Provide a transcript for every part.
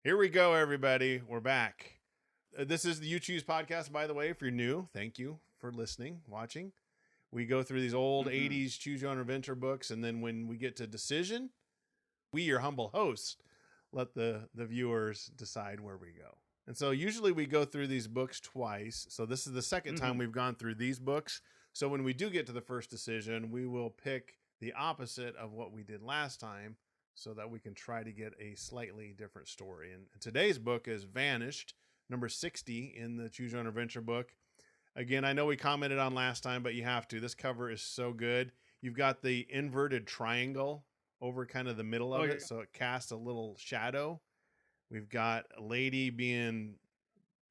Here we go, everybody. We're back. This is the You Choose podcast, by the way. If you're new, thank you for listening, watching. We go through these old Mm-hmm. 80s choose your own adventure books, and then when we get to decision, we, your humble hosts, let the viewers decide where we go. And so usually we go through these books twice. So this is the second time Mm-hmm. we've gone through these books. So when we do get to the first decision, we will pick the opposite of what we did last time so that we can try to get a slightly different story. And today's book is Vanished, number 60 in the Choose Your Own Adventure book. Again, I know we commented on last time, but you have to. This cover is so good. You've got the inverted triangle over kind of the middle Oh of yeah. it, so it casts a little shadow. We've got a lady being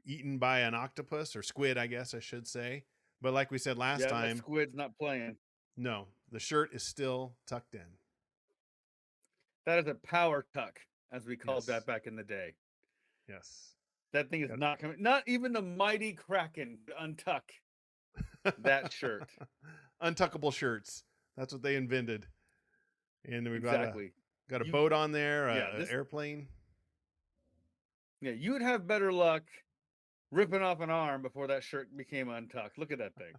eaten by an octopus or squid, I guess I should say. But like we said last Yeah, that time, squid's not playing. no, the shirt is still tucked in. That is a power tuck, as we called Yes. that back in the day. Yes. That thing is not coming. Not even the mighty Kraken could untuck that shirt. Untuckable shirts. That's what they invented. And we've Exactly. got a You boat on there, yeah, an this airplane. yeah, you would have better luck ripping off an arm before that shirt became untucked. Look at that thing.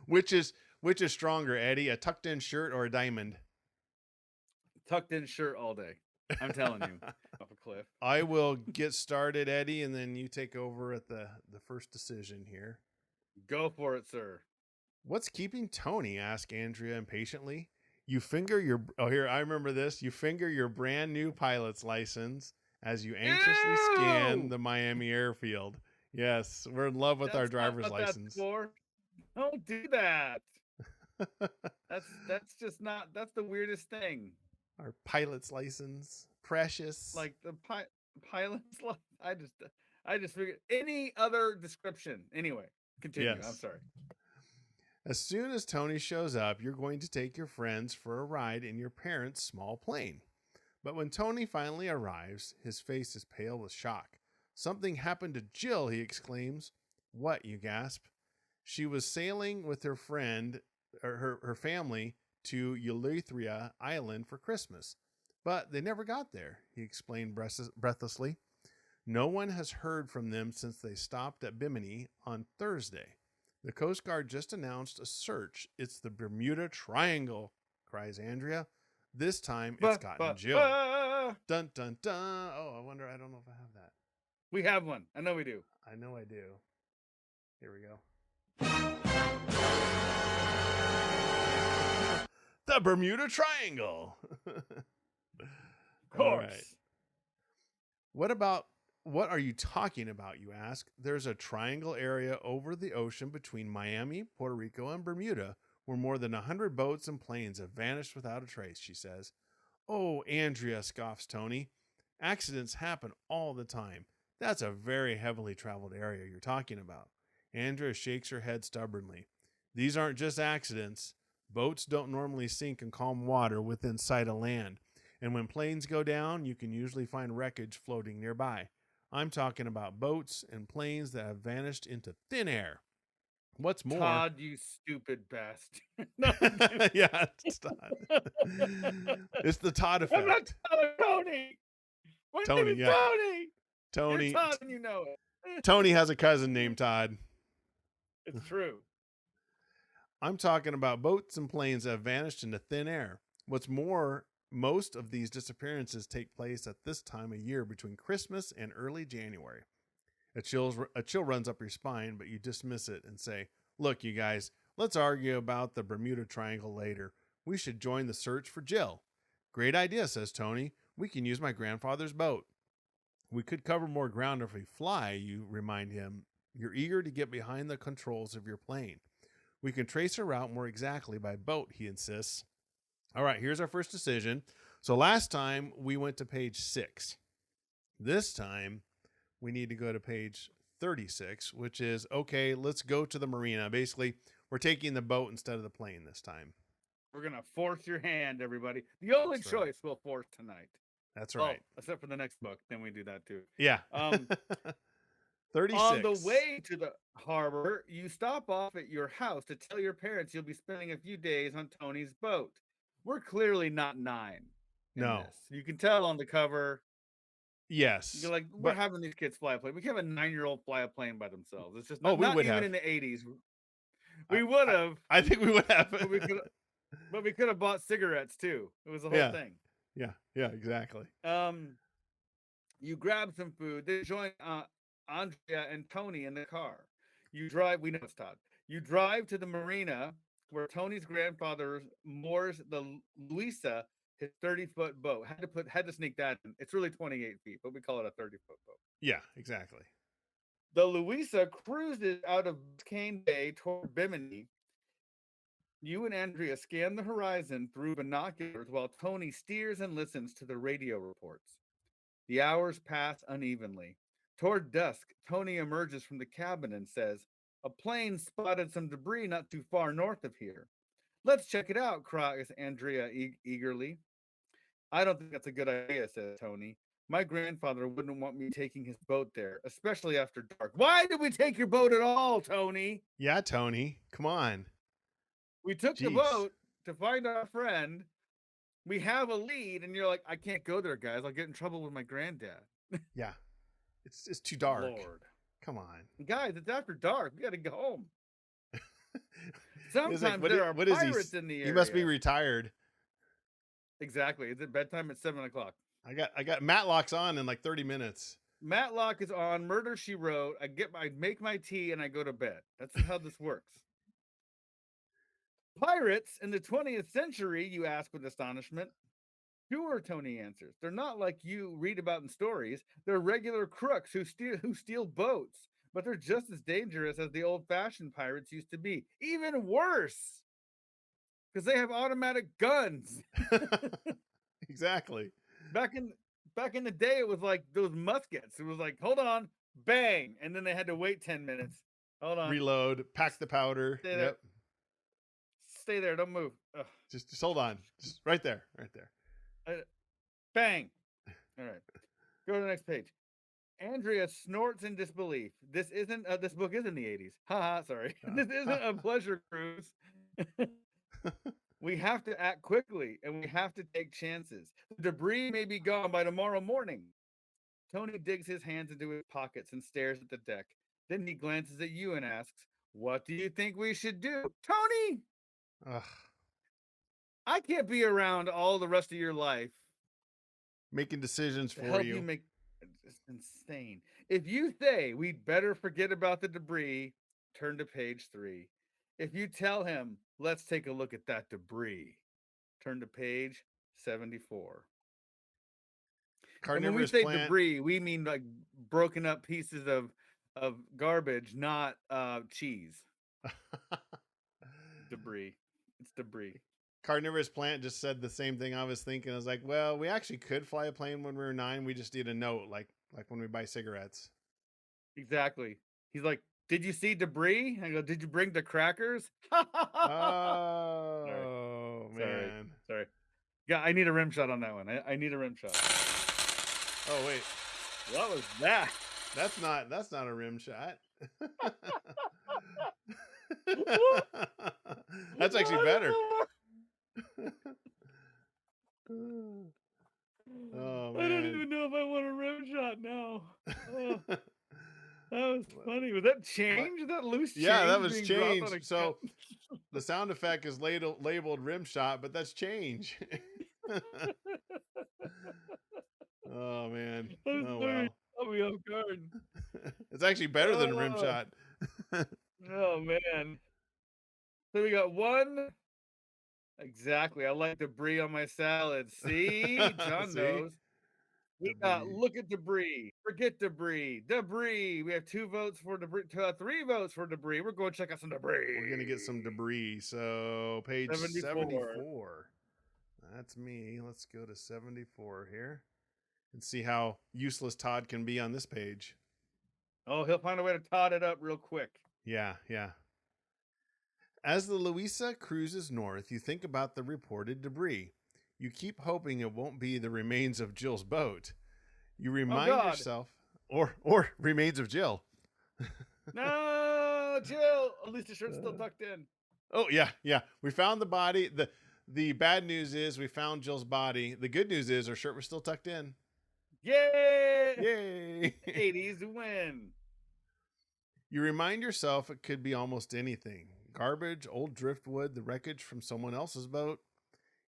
which is which is stronger, Eddie? A tucked in shirt or a diamond? Tucked in shirt all day. I'm telling you. Off a cliff. I will get started, Eddie, and then you take over at the first decision here. Go for it, sir. What's keeping Tony? Asked Andrea impatiently. You finger your here, I remember this. You finger your brand new pilot's license as you anxiously scan Ew! the Miami airfield. Yes, we're in love with our That's not driver's what that's license. for. Don't do that. That's just not. That's the weirdest thing. Our pilot's license. Precious. Like the pilot's. I just figured any other description. Anyway, continue. I'm Yes. sorry. As soon as Tony shows up, you're going to take your friends for a ride in your parents' small plane. But when Tony finally arrives, his face is pale with shock. Something happened to Jill, he exclaims. What, you gasp? She was sailing with her friend, or her family, to Eleutheria Island for Christmas. But they never got there, he explained breathlessly. No one has heard from them since they stopped at Bimini on Thursday. The Coast Guard just announced a search. It's the Bermuda Triangle, cries Andrea. This time it's gotten Jill. Dun dun dun. Oh, I wonder. I don't know if I have that. We have one. I know we do. I know I do. Here we go. The Bermuda Triangle. Of course. All right. What are you talking about, you ask? There's a triangle area over the ocean between Miami, Puerto Rico, and Bermuda where more than 100 boats and planes have vanished without a trace, she says. Oh, Andrea, scoffs Tony. Accidents happen all the time. That's a very heavily traveled area you're talking about. Andrea shakes her head stubbornly. These aren't just accidents. Boats don't normally sink in calm water within sight of land. And when planes go down, you can usually find wreckage floating nearby. I'm talking about boats and planes that have vanished into thin air. What's more, Todd, you stupid bastard. No, yeah, it's Todd. It's the Todd I'm not effect. Tony. My Tony, name is yeah. Tony. Tony. You're Todd, and you know it. Tony has a cousin named Todd. It's true. I'm talking about boats and planes that have vanished into thin air. What's more, most of these disappearances take place at this time of year between Christmas and early January. A chill runs up your spine, but you dismiss it and say, Look, you guys, let's argue about the Bermuda Triangle later. We should join the search for Jill. Great idea, says Tony. We can use my grandfather's boat. We could cover more ground if we fly, you remind him. You're eager to get behind the controls of your plane. We can trace her route more exactly by boat, he insists. All right, here's our first decision. So last time we went to page 6. This time we need to go to page 36, which is, okay, let's go to the marina. Basically, we're taking the boat instead of the plane this time. We're going to force your hand, everybody. The only That's choice right. we'll force tonight. That's Well, right. except for the next book. Then we do that too. Yeah. 36. On the way to the harbor, you stop off at your house to tell your parents you'll be spending a few days on Tony's boat. We're clearly not 9 in No. this. You can tell on the cover Yes, You're like, we're but having these kids fly a plane. We can't have a 9-year-old fly a plane by themselves. It's just we not would even have. in the 80s. I We would I, have, I think we would have. but we could have bought cigarettes too. It was the whole Yeah, thing. yeah, exactly. You grab some food. They join Andrea and Tony in the car. You drive. We know it's Todd. You drive to the marina where Tony's grandfather moors the Luisa, his 30-foot boat. Had to sneak that in. It's really 28 feet, but we call it a 30-foot boat. Yeah, exactly. The Luisa cruises out of Biscayne Bay toward Bimini. You and Andrea scan the horizon through binoculars while Tony steers and listens to the radio reports. The hours pass unevenly. Toward dusk, Tony emerges from the cabin and says, "A plane spotted some debris not too far north of here." "Let's check it out," cries Andrea eagerly. "I don't think that's a good idea," says Tony. "My grandfather wouldn't want me taking his boat there, especially after dark." "Why did we take your boat at all, Tony?" Yeah, Tony, come on. "We took the Jeez. boat to find our friend. We have a lead," and you're like, "I can't go there, guys. I'll get in trouble with my granddad." Yeah, it's too dark. Lord. Come on. Guys, it's after dark. We got to go home. It's like, Sometimes there are what is pirates in the area. He must be retired. Exactly. It's at bedtime at 7:00. I got Matlock's on in like 30 minutes. Matlock is on. Murder, She Wrote. I make my tea and I go to bed. That's how this works. Pirates in the 20th century, you ask with astonishment. Sure, Tony answers. They're not like you read about in stories. They're regular crooks who steal boats, but they're just as dangerous as the old-fashioned pirates used to be. Even worse, because they have automatic guns. Exactly. Back in the day, it was like those muskets. It was like, hold on, bang, and then they had to wait 10 minutes. Hold on, Reload, pack the powder. Stay there. Stay there, don't move. Ugh. Just hold on. Just right there. Bang. All right. Go to the next page. Andrea snorts in disbelief. This book is in the 80s. Haha, sorry. This isn't a pleasure cruise. We have to act quickly and we have to take chances. The debris may be gone by tomorrow morning. Tony digs his hands into his pockets and stares at the deck. Then he glances at you and asks, "What do you think we should do?" Tony! Ugh. I can't be around all the rest of your life Making decisions to for help you. It's insane. If you say we'd better forget about the debris, turn to page 3. If you tell him, "Let's take a look at that debris," turn to page 74. And when we say debris, we mean like broken up pieces of garbage, not cheese. Debris. It's debris. Carnivorous Plant just said the same thing I was thinking. I was like, well, we actually could fly a plane when we were 9. We just need a note, like when we buy cigarettes. Exactly. He's like, "Did you see debris?" I go, "Did you bring the crackers?" Oh, man. Sorry. Yeah, I need a rim shot on that one. I need a rim shot. Oh, wait. What was that? That's not a rim shot. That's actually better. Oh, man. I don't even know if I want a rim shot now. Oh, that was funny. Was that change? Was that loose change? Yeah, that was being change. dropped on a So the sound effect is labeled rim shot, but that's change. Oh, man. Oh, well. Caught me off guard. It's actually better than a rim shot. Oh, man. So we got one. Exactly. I like debris on my salad. See? John See? knows. We got Debris. look at debris. Forget debris. Debris. We have 2 votes for debris. 3 votes for debris. We're going to check out some debris. We're going to get some debris. So page 74. That's me. Let's go to 74 here and see how useless Todd can be on this page. Oh, he'll find a way to Todd it up real quick. Yeah. As the Louisa cruises north, you think about the reported debris. You keep hoping it won't be the remains of Jill's boat. You remind yourself, or remains of Jill. No, Jill. At least the shirt's still tucked in. Oh, yeah. We found the body. The bad news is we found Jill's body. The good news is her shirt was still tucked in. Yay! Yay! 80s win. You remind yourself it could be almost anything: garbage, old driftwood, the wreckage from someone else's boat.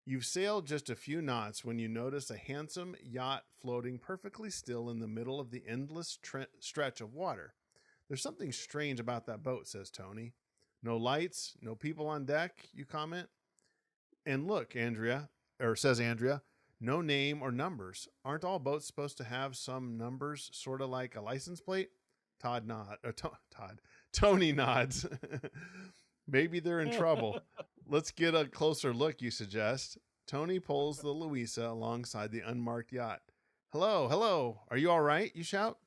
You've sailed just a few knots when you notice a handsome yacht floating perfectly still in the middle of the endless stretch of water. There's something strange about that boat, says Tony. No lights, no people on deck, you comment. And look, says Andrea, no name or numbers. Aren't all boats supposed to have some numbers, sort of like a license plate? Tony nods. Maybe they're in trouble. Let's get a closer look, you suggest. Tony pulls the Louisa alongside the unmarked yacht. Hello, hello. Are you all right? You shout.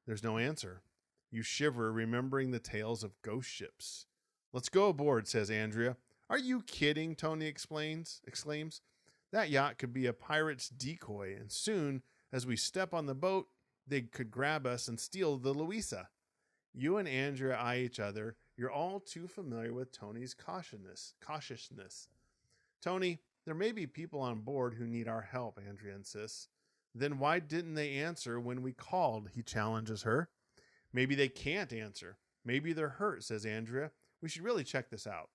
There's no answer. You shiver, remembering the tales of ghost ships. Let's go aboard, says Andrea. Are you kidding? Tony exclaims. That yacht could be a pirate's decoy, and soon, as we step on the boat, they could grab us and steal the Louisa. You and Andrea eye each other. You're all too familiar with Tony's cautiousness. Tony, there may be people on board who need our help, Andrea insists. Then why didn't they answer when we called? He challenges her. Maybe they can't answer. Maybe they're hurt, says Andrea. We should really check this out.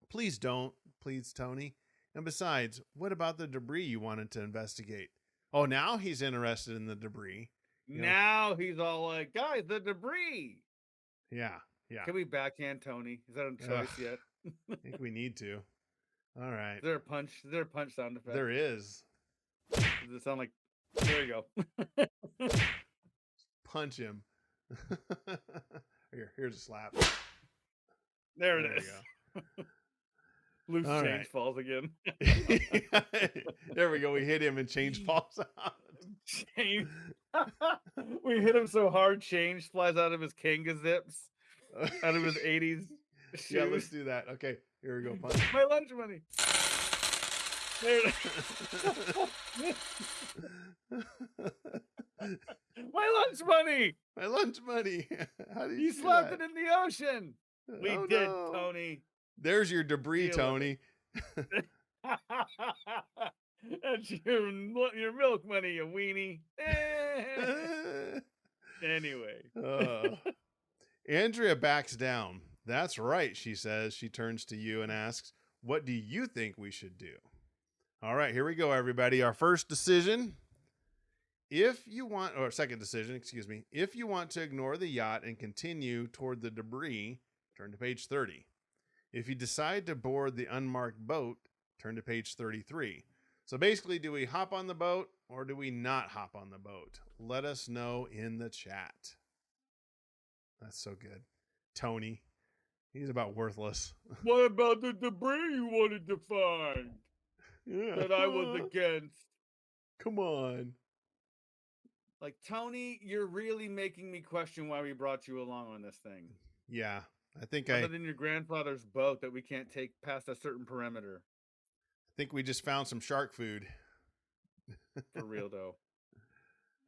Please don't, pleads Tony. And besides, what about the debris you wanted to investigate? Oh, now he's interested in the debris. Now he's all like, guys, the debris. Yeah. Can we backhand Tony? Is that a choice yet? I think we need to. All right. Is there a punch sound effect? There is. Does it sound like... There you go. Punch him. Here's a slap. There it is. We go. Loose all change falls again. There we go. We hit him and change falls out. We hit him so hard, change flies out of his Kanga zips, out of his 80s shoes. Yeah, let's do that. Okay, here we go. Punch. My lunch money. There it is. My lunch money. My lunch money. How did you slapped it in the ocean? We did, no. Tony. There's your debris, Tony. That's your milk money, you weenie. Anyway. Andrea backs down. That's right, she says. She turns to you and asks, what do you think we should do? All right, here we go, everybody. Our first decision. Second decision, excuse me. If you want to ignore the yacht and continue toward the debris, turn to page 30. If you decide to board the unmarked boat, turn to page 33. So basically, do we hop on the boat or do we not hop on the boat? Let us know in the chat. That's so good. Tony, he's about worthless. What about the debris you wanted to find? Yeah. That I was against. Come on. Like, Tony, you're really making me question why we brought you along on this thing. Yeah, I think Other than your grandfather's boat that we can't take past a certain perimeter. I think we just found some shark food. For real, though.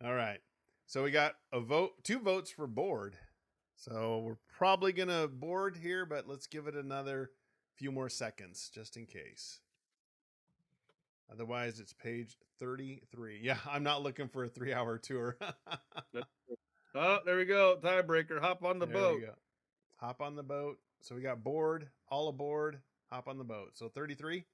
All right. So we got 2 votes for board. So we're probably going to board here, but let's give it another few more seconds just in case. Otherwise, it's page 33. Yeah, I'm not looking for a 3-hour tour. Oh, there we go. Tiebreaker. Hop on the boat. We go. Hop on the boat. So we got board, all aboard, hop on the boat. So 33.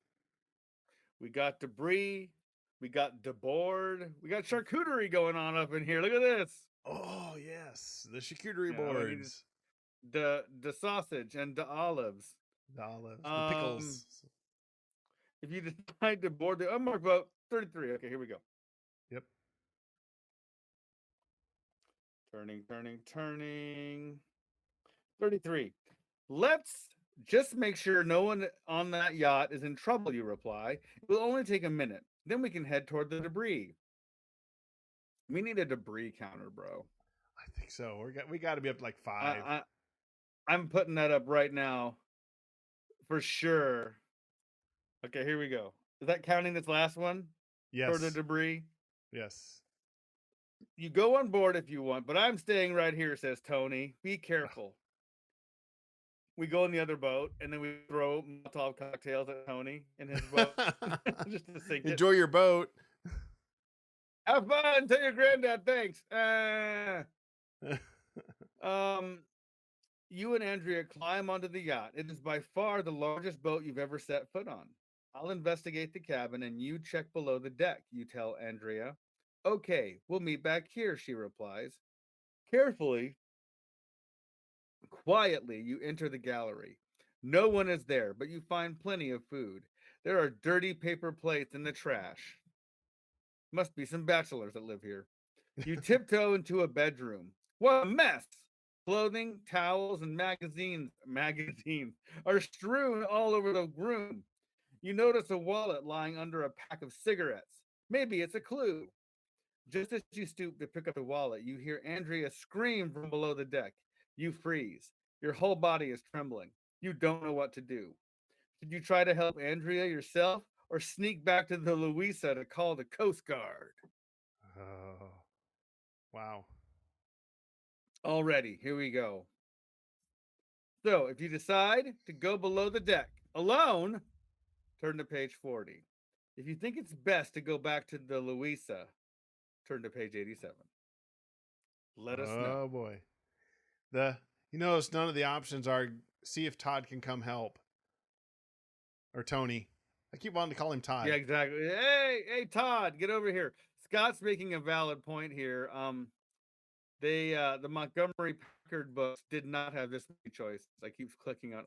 We got debris. We got deboard. We got charcuterie going on up in here. Look at this. Oh, yes. The charcuterie boards. The sausage and the olives. The olives. The pickles. If you decide to board the unmarked boat, 33. Okay, here we go. Yep. Turning. 33. Let's just make sure no one on that yacht is in trouble, you reply. It will only take a minute. Then we can head toward the debris. We need a debris counter, bro. I think so. We got to be up to like 5. I'm putting that up right now. For sure. Okay, here we go. Is that counting this last one? Yes. For the debris? Yes. You go on board if you want, but I'm staying right here, says Tony. Be careful. We go in the other boat, and then we throw Molotov cocktails at Tony in his boat. Just to sink Enjoy your boat. Have fun. Tell your granddad thanks. You and Andrea climb onto the yacht. It is by far the largest boat you've ever set foot on. I'll investigate the cabin and you check below the deck, you tell Andrea. Okay, we'll meet back here, she replies. Carefully, quietly, you enter the gallery. No one is there, but you find plenty of food. There are dirty paper plates in the trash. Must be some bachelors that live here. You tiptoe into a bedroom. What a mess! Clothing, towels, and magazines are strewn all over the room. You notice a wallet lying under a pack of cigarettes. Maybe it's a clue. Just as you stoop to pick up the wallet, you hear Andrea scream from below the deck. You freeze. Your whole body is trembling. You don't know what to do. Should you try to help Andrea yourself or sneak back to the Louisa to call the Coast Guard? Oh, wow. Already, here we go. So, if you decide to go below the deck alone, turn to page 40. If you think it's best to go back to the Louisa, turn to page 87. Let us know. Oh boy. You notice none of the options are see if Todd can come help or Tony. I keep wanting to call him Todd. Yeah, exactly. Hey, Todd, get over here. Scott's making a valid point here. The Montgomery Packard books did not have this many choices. I keep clicking on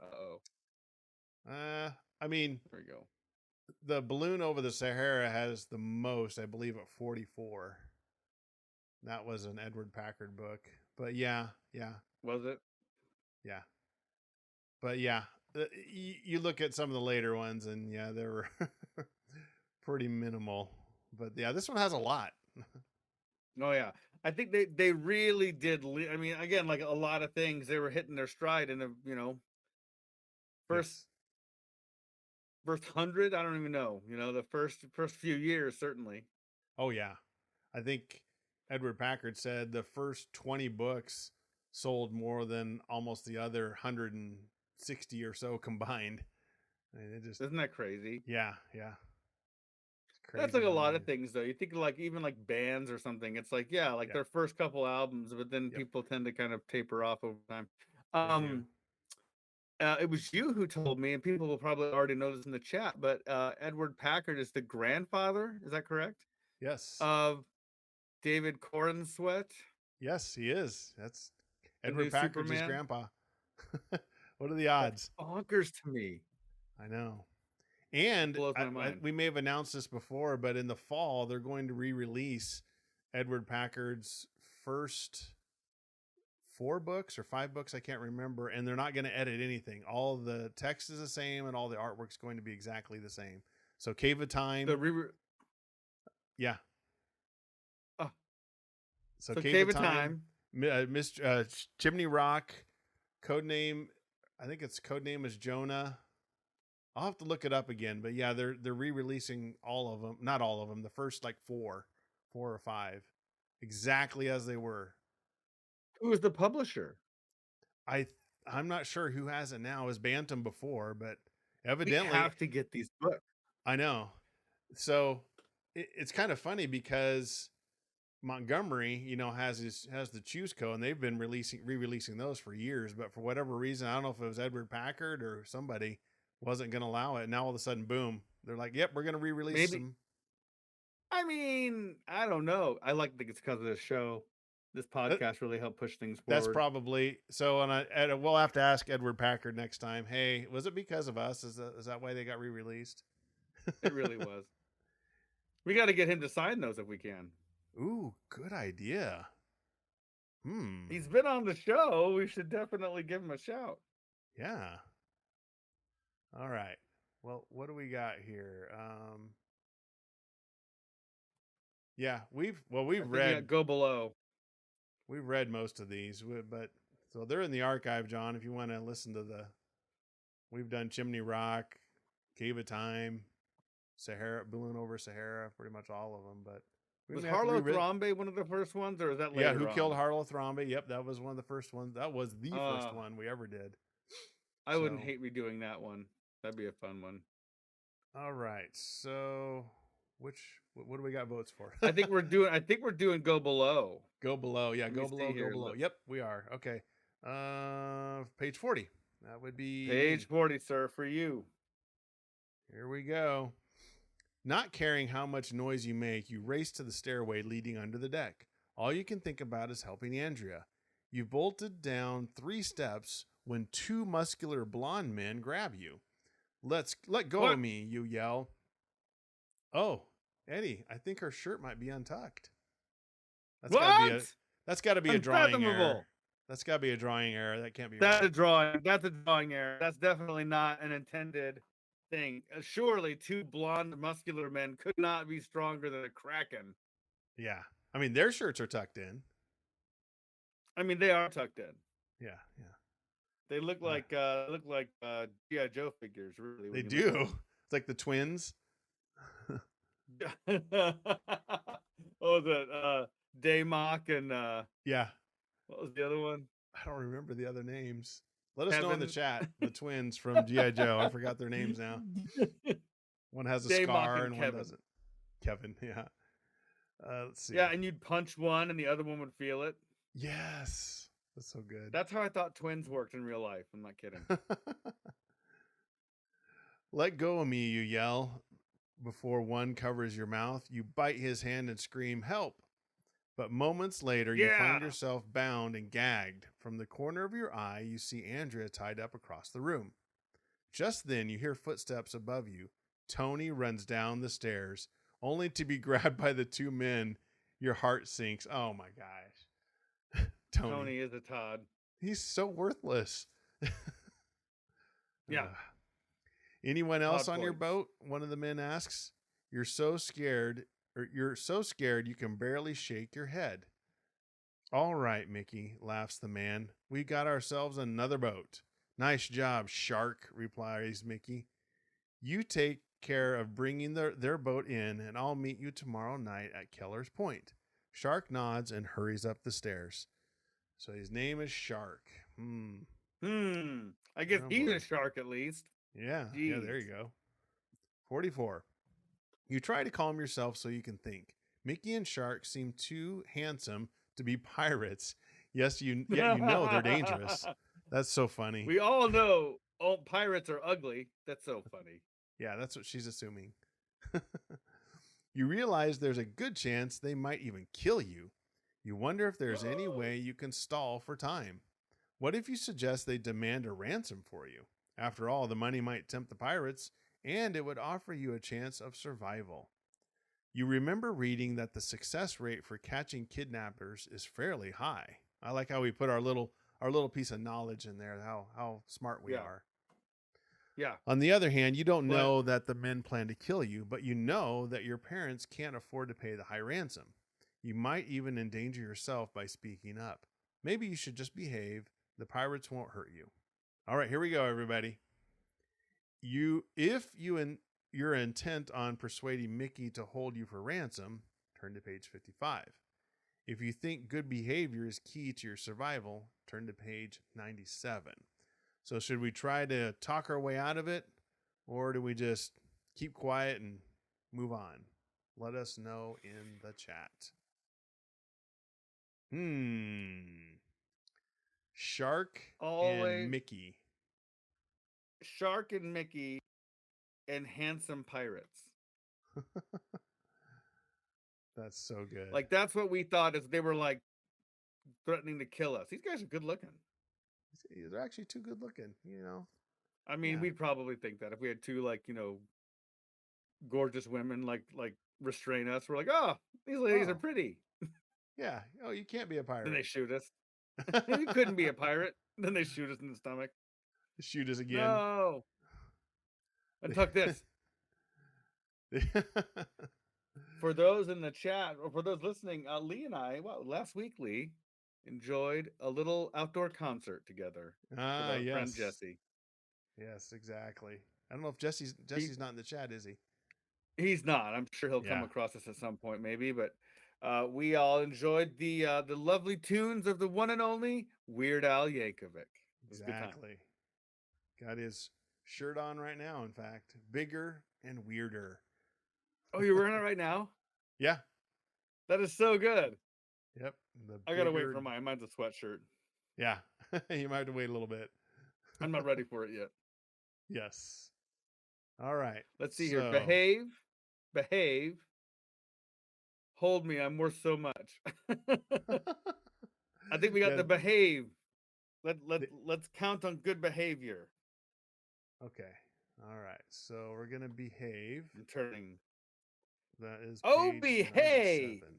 I mean, there we go. the balloon over the Sahara has the most, I believe, at 44. That was an Edward Packard book. But yeah. Was it? Yeah. But yeah, you look at some of the later ones and yeah, they were pretty minimal. But yeah, this one has a lot. Oh yeah. I think they really did. I mean, again, like a lot of things, they were hitting their stride in the first Yes. first 100. I don't even know. The first few years certainly. Oh yeah, I think Edward Packard said the first 20 books sold more than almost the other 160 or so combined. I mean, Isn't that crazy? Yeah. That's like a lot of things, though. You think like even like bands or something. It's like like their first couple albums, but then people tend to kind of taper off over time. It was you who told me, and people will probably already know this in the chat, but Edward Packard is the grandfather. Is that correct? Yes. Of David Corenswet. Yes, he is. That's Edward Packard's his grandpa. What are the odds? That's bonkers to me. I know. And we may have announced this before, but in the fall, they're going to re-release Edward Packard's first 4 books or 5 books, I can't remember, and they're not going to edit anything. All the text is the same, and all the artwork's going to be exactly the same. So Cave of Time. Yeah. So Cave of Time. Chimney Rock. Codename is Jonah. I'll have to look it up again, but yeah, they're re-releasing all of them. Not all of them. The first like 4 or 5, exactly as they were. Who is the publisher? I'm not sure who has it now. It was Bantam before, but evidently we have to get these books. I know. So it's kind of funny because Montgomery, has the Choose Co, and they've been re-releasing those for years, but for whatever reason, I don't know if it was Edward Packard or somebody wasn't going to allow it. Now all of a sudden, boom, they're like, yep, we're going to re-release them. I mean, I don't know. I think it's because of this show. This podcast really helped push things forward. That's probably so. And we'll have to ask Edward Packard next time. Hey, was it because of us? Is that why they got re-released? It really was. We got to get him to sign those if we can. Ooh, good idea. He's been on the show. We should definitely give him a shout. Yeah. All right. Well, what do we got here? Yeah, we've read Go Below. We've read most of these, but so they're in the archive, John. If you want to listen to we've done Chimney Rock, Cave of Time, Sahara, Balloon over Sahara, pretty much all of them. But was Harlow Thrombey one of the first ones, or is that later? Yeah, Who Killed Harlow Thrombey? Yep, that was one of the first ones. That was the first one we ever did. I wouldn't hate redoing that one. That'd be a fun one. All right, so What do we got votes for? I think we're doing Go Below. Go below. Yeah, Let me go see below, go here. below. Look. Yep, we are. Okay. Page 40. That would be Page me. 40, sir, for you. Here we go. Not caring how much noise you make, you race to the stairway leading under the deck. All you can think about is helping Andrea. You bolted down 3 steps when 2 muscular blonde men grab you. Let go of What? me, you yell. Oh, Eddie, I think her shirt might be untucked. That's What? gotta be a drawing error. Unfathomable. That's gotta be a drawing error. That can't be That's right. a drawing. That's a drawing error. That's definitely not an intended thing. Surely 2 blonde, muscular men could not be stronger than a kraken. Yeah. I mean, their shirts are tucked in. I mean, they are tucked in. Yeah. They look like G.I. Joe figures, really. They do. It's like the twins. Oh, the Daymok and Yeah. what was the other one? I don't remember the other names. Let us know in the chat. The twins from G.I. Joe. I forgot their names now. One has a scar and one doesn't. Kevin, yeah. Let's see. Yeah, and you'd punch one and the other one would feel it. Yes. That's so good. That's how I thought twins worked in real life. I'm not kidding. Let go of me, you yell. Before one covers your mouth, you bite his hand and scream, help. But moments later, you find yourself bound and gagged. From the corner of your eye, you see Andrea tied up across the room. Just then, you hear footsteps above you. Tony runs down the stairs, only to be grabbed by the 2 men. Your heart sinks. Oh my gosh. Tony is a Todd. He's so worthless. Yeah. Anyone else on your boat? One of the men asks. You're so scared you can barely shake your head. All right, Mickey, laughs the man. We got ourselves another boat. Nice job, shark, replies Mickey. You take care of bringing their boat in, and I'll meet you tomorrow night at Keller's Point. Shark nods and hurries up the stairs. So his name is Shark. I guess he's a shark at least. Yeah. Jeez. Yeah, there you go. 44. You try to calm yourself so you can think. Mickey and Shark seem too handsome to be pirates. Yet you know they're dangerous. That's so funny. We all know all pirates are ugly. That's so funny. Yeah, that's what she's assuming. You realize there's a good chance they might even kill you. You wonder if there's any way you can stall for time. What if you suggest they demand a ransom for you? After all, the money might tempt the pirates, and it would offer you a chance of survival. You remember reading that the success rate for catching kidnappers is fairly high. I like how we put our little piece of knowledge in there, how smart we are. Yeah. On the other hand, you don't know that the men plan to kill you, but you know that your parents can't afford to pay the high ransom. You might even endanger yourself by speaking up. Maybe you should just behave. The pirates won't hurt you. All right, here we go, everybody. If you're intent on persuading Mickey to hold you for ransom, turn to page 55. If you think good behavior is key to your survival, turn to page 97. So should we try to talk our way out of it, or do we just keep quiet and move on? Let us know in the chat. Shark and Mickey. Shark and Mickey and handsome pirates. That's so good. Like, that's what we thought is they were like threatening to kill us. These guys are good looking. They're actually too good looking, I mean, we'd probably think that if we had 2 gorgeous women like restrain us. We're like, oh, these ladies are pretty. Yeah. Oh, you can't be a pirate. Then they shoot us. You couldn't be a pirate. Then they shoot us in the stomach. Shoot us again. No. Untuck this. For those in the chat, or for those listening, Lee and I, last week, Lee, enjoyed a little outdoor concert together with our friend Jesse. Yes, exactly. I don't know if Jesse's not in the chat, is he? He's not. I'm sure he'll come across us at some point, maybe. But we all enjoyed the lovely tunes of the one and only Weird Al Yankovic. Exactly. Got his shirt on right now. In fact, bigger and weirder. Oh, you're wearing it right now? Yeah. That is so good. Yep. The I gotta wait bigger. for mine. Mine's a sweatshirt. Yeah. You might have to wait a little bit. I'm not ready for it yet. Yes. All right. Let's see here. So. Behave. Hold me. I'm worth so much. I think we got Yeah. the behave. The, Let's count on good behavior. okay. All right. So we're gonna behave. I'm turning. That is Oh, page behave. 97.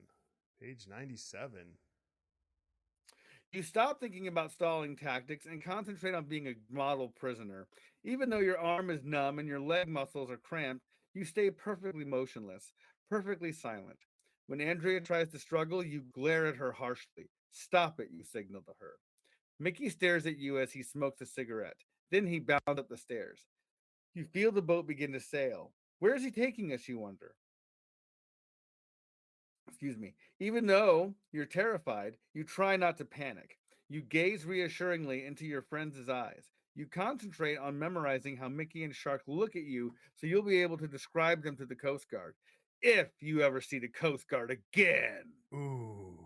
Page 97. You stop thinking about stalling tactics and concentrate on being a model prisoner. Even though your arm is numb and your leg muscles are cramped, you stay perfectly motionless, perfectly silent. When Andrea tries to struggle, you glare at her harshly. Stop it, you signal to her. Mickey stares at you as he smokes a cigarette. Then he bounds up the stairs. You feel the boat begin to sail. Where is he taking us, you wonder? Excuse me. Even though you're terrified, you try not to panic. You gaze reassuringly into your friends' eyes. You concentrate on memorizing how Mickey and Shark look at you so you'll be able to describe them to the Coast Guard. If you ever see the Coast Guard again. Ooh.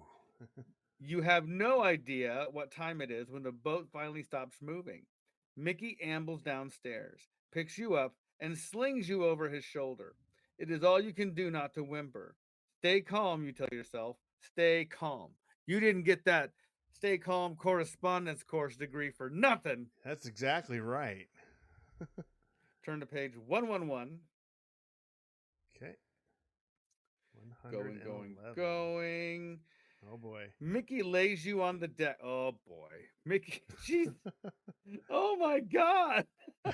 You have no idea what time it is when the boat finally stops moving. Mickey ambles downstairs, picks you up, and slings you over his shoulder. It is all you can do not to whimper. Stay calm, you tell yourself. Stay calm. You didn't get that stay calm correspondence course degree for nothing. That's exactly right. Turn to page 111. Okay. Going, 111. going. Oh boy. Mickey lays you on the deck. Oh boy. Mickey, jeez. Oh my God.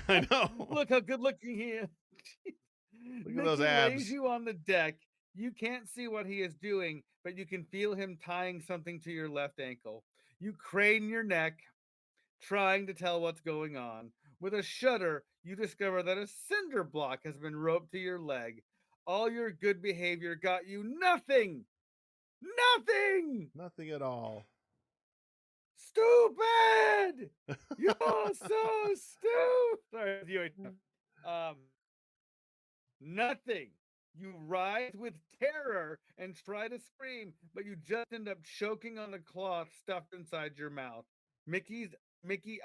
I know. Look how good looking he is. Look at those Mickey lays abs. you on the deck. You can't see what he is doing, but you can feel him tying something to your left ankle. You crane your neck, trying to tell what's going on. With a shudder, you discover that a cinder block has been roped to your leg. All your good behavior got you nothing. Nothing. Nothing at all. Stupid. You're so stupid. Sorry, you. Um, Nothing. You writhe with terror and try to scream, but you just end up choking on the cloth stuffed inside your mouth. Mickey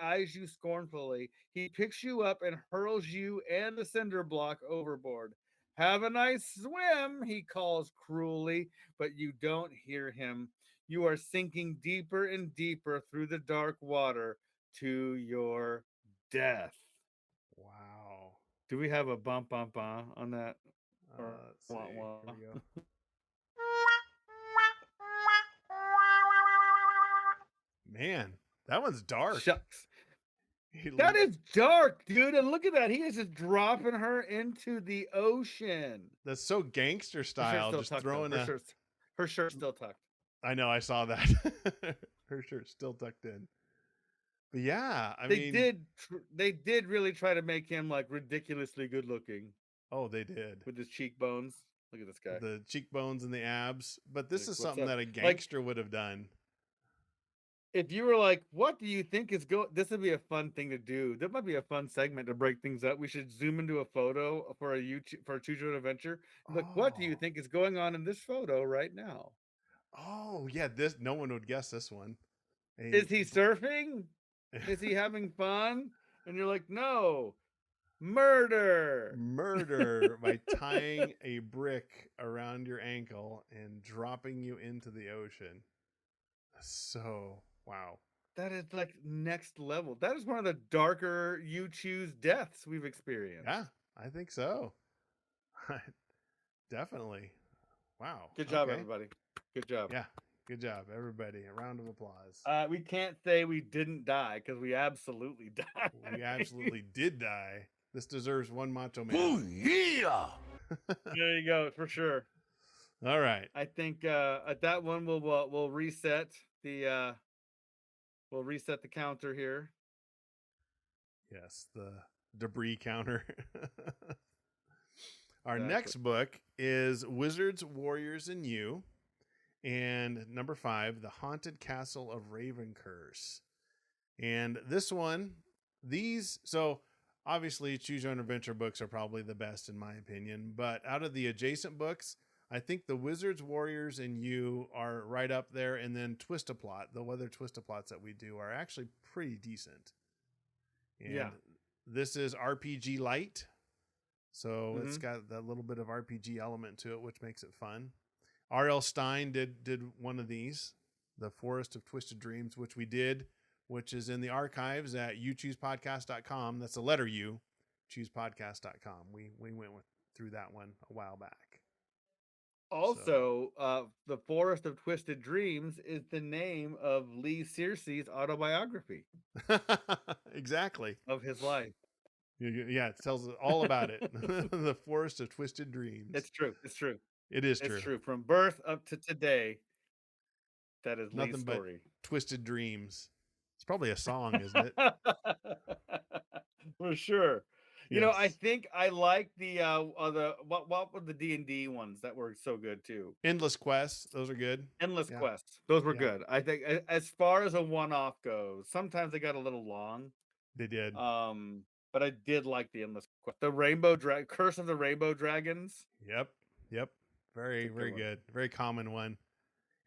eyes you scornfully. He picks you up and hurls you and the cinder block overboard. Have a nice swim, he calls cruelly, but you don't hear him. You are sinking deeper and deeper through the dark water to your death. Wow. Do we have a bump on that? Or Let's see. wah wah? Here we go. Man, that one's dark. Shucks. He That le- is dark, dude. And look at that. He is just dropping her into the ocean. That's so gangster Her shirt's style. still Just tucked though. throwing a. Her shirt's still tucked. I know. I saw that. Her shirt's still tucked in. But yeah, I mean. They did really try to make him like ridiculously good looking Oh, they did. with his cheekbones. Look at this guy. The cheekbones and the abs. But this Like, is what's something up? that a Like, gangster would have done. if you were like, what do you think is this would be a fun thing to do. That might be a fun segment to break things up. We should zoom into a photo for a choose your own adventure. Like, what do you Oh. think is going on in this photo right now? Oh, yeah. This no one would guess this one. Is he surfing? Is he having fun? And you're like, no, murder. murder by tying a brick around your ankle and dropping you into the ocean. So, wow. That is like next level. That is one of the darker you choose deaths we've experienced. Yeah, I think so. Definitely. Wow. Good job, Okay. everybody. Good job. Yeah. Good job, everybody. A round of applause. We can't say we didn't die because we absolutely died. We absolutely did die. This deserves one Macho Man. Oh, yeah. There you go, for sure. All right. I think at that one we'll reset the counter here. Yes, the debris counter. Our Exactly. next book is Wizards, Warriors, and You. And number 5, The Haunted Castle of Ravencurse. And this one, so obviously, Choose Your Own Adventure books are probably the best in my opinion. But out of the adjacent books, I think the Wizards, Warriors, and You are right up there. And then Twist-a-Plot, the other Twist-a-Plots that we do are actually pretty decent. Yeah. And this is RPG light. So it's Mm-hmm. got that little bit of RPG element to it, which makes it fun. R.L. Stein did one of these, The Forest of Twisted Dreams, which we did, which is in the archives at uchoosepodcast.com. That's the letter U, choosepodcast.com. We went through that one a while back. Also, The Forest of Twisted Dreams is the name of Lee Searcy's autobiography So. Exactly. of his life. Yeah, it tells us all about it. The Forest of Twisted Dreams. It's true. It's true. It is It's true. true. From birth up to today, that is Nothing Lee's story. but Twisted Dreams. It's probably a song, isn't it? For sure. You know, I Yes. think I like the what were the D&D ones that were so good too? Endless Quest. Those are good. Endless Yeah. Quest. Those were Yeah. good. I think as far as a one-off goes, sometimes they got a little long. They did. But I did like the Endless Quest. The Curse of the Rainbow Dragons. Yep. Yep. Very, It's a good very one. good. Very common one.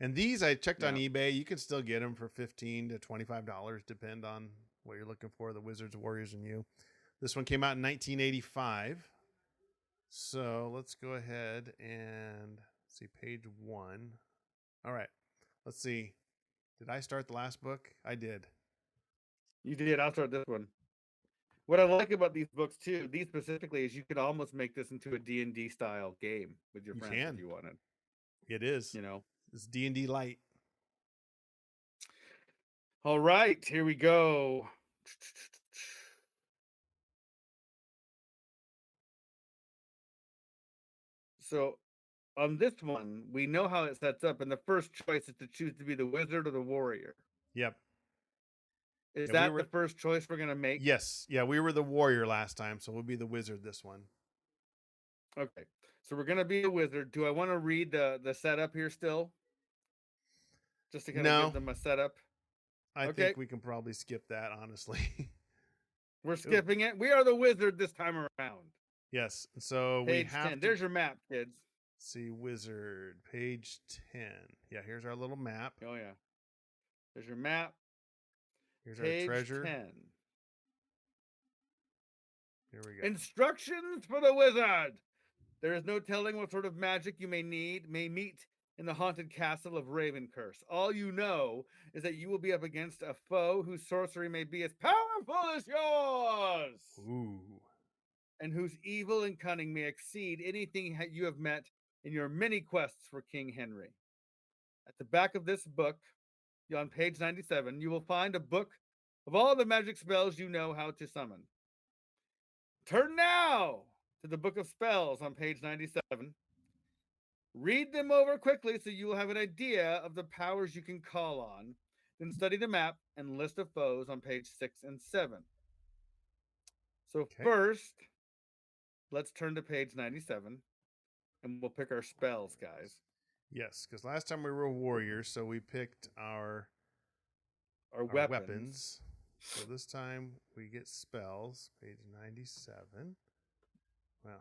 And these I checked on Yeah. eBay. You can still get them for $15 to $25, depend on what you're looking for. The Wizards, Warriors, and You. This one came out in 1985. So let's go ahead and see page 1. All right. Let's see. Did I start the last book? I did. You did. I'll start this one. What I like about these books too, these specifically, is you could almost make this into a D&D style game with your You friends can. if you wanted. It is. You know. It's D&D light. All right, here we go. So on this one, we know how it sets up, and the first choice is to choose to be the wizard or the warrior. Yep. Is Yeah, that the first choice we're gonna make? Yes. Yeah, we were the warrior last time, so we'll be the wizard this one. Okay. So we're gonna be a wizard. Do I want to read the setup here still? Just to kind of give them a setup. I Okay. think we can probably skip that, honestly. We're skipping it. We are the wizard this time around. Yes. So Page we have 10. There's your map, kids. see wizard, page 10. Yeah, here's our little map. Oh yeah. There's your map. Here's Page our treasure. 10. Here we go. Instructions for the wizard. There is no telling what sort of magic you may meet in the haunted castle of Ravencurse. All you know is that you will be up against a foe whose sorcery may be as powerful as yours. Ooh. And whose evil and cunning may exceed anything you have met in your many quests for King Henry. At the back of this book, on page 97, you will find a book of all the magic spells you know how to summon. Turn now to the book of spells on page 97. Read them over quickly so you will have an idea of the powers you can call on. Then study the map and list of foes on page 6 and 7. So first, let's turn to page 97 and we'll pick our spells, guys. Yes, because last time we were warriors, so we picked our weapons. So this time we get spells, page 97. Wow,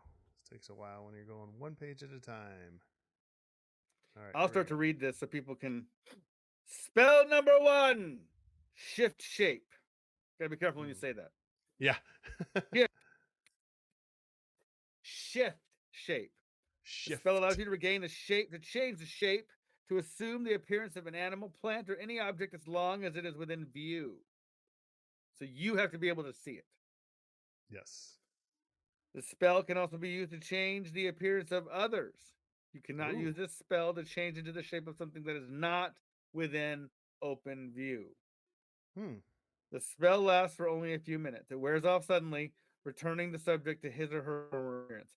this takes a while when you're going one page at a time. All right, I'll start to read this so people can. Spell number 1, shift shape. Gotta be careful when you say that. Yeah. Shift shape. Shift. The spell allows you to regain the shape, to change the shape, to assume the appearance of an animal, plant, or any object as long as it is within view. So you have to be able to see it. Yes. The spell can also be used to change the appearance of others. You cannot use this spell to change into the shape of something that is not within open view. The spell lasts for only a few minutes. It wears off suddenly, returning the subject to his or her appearance.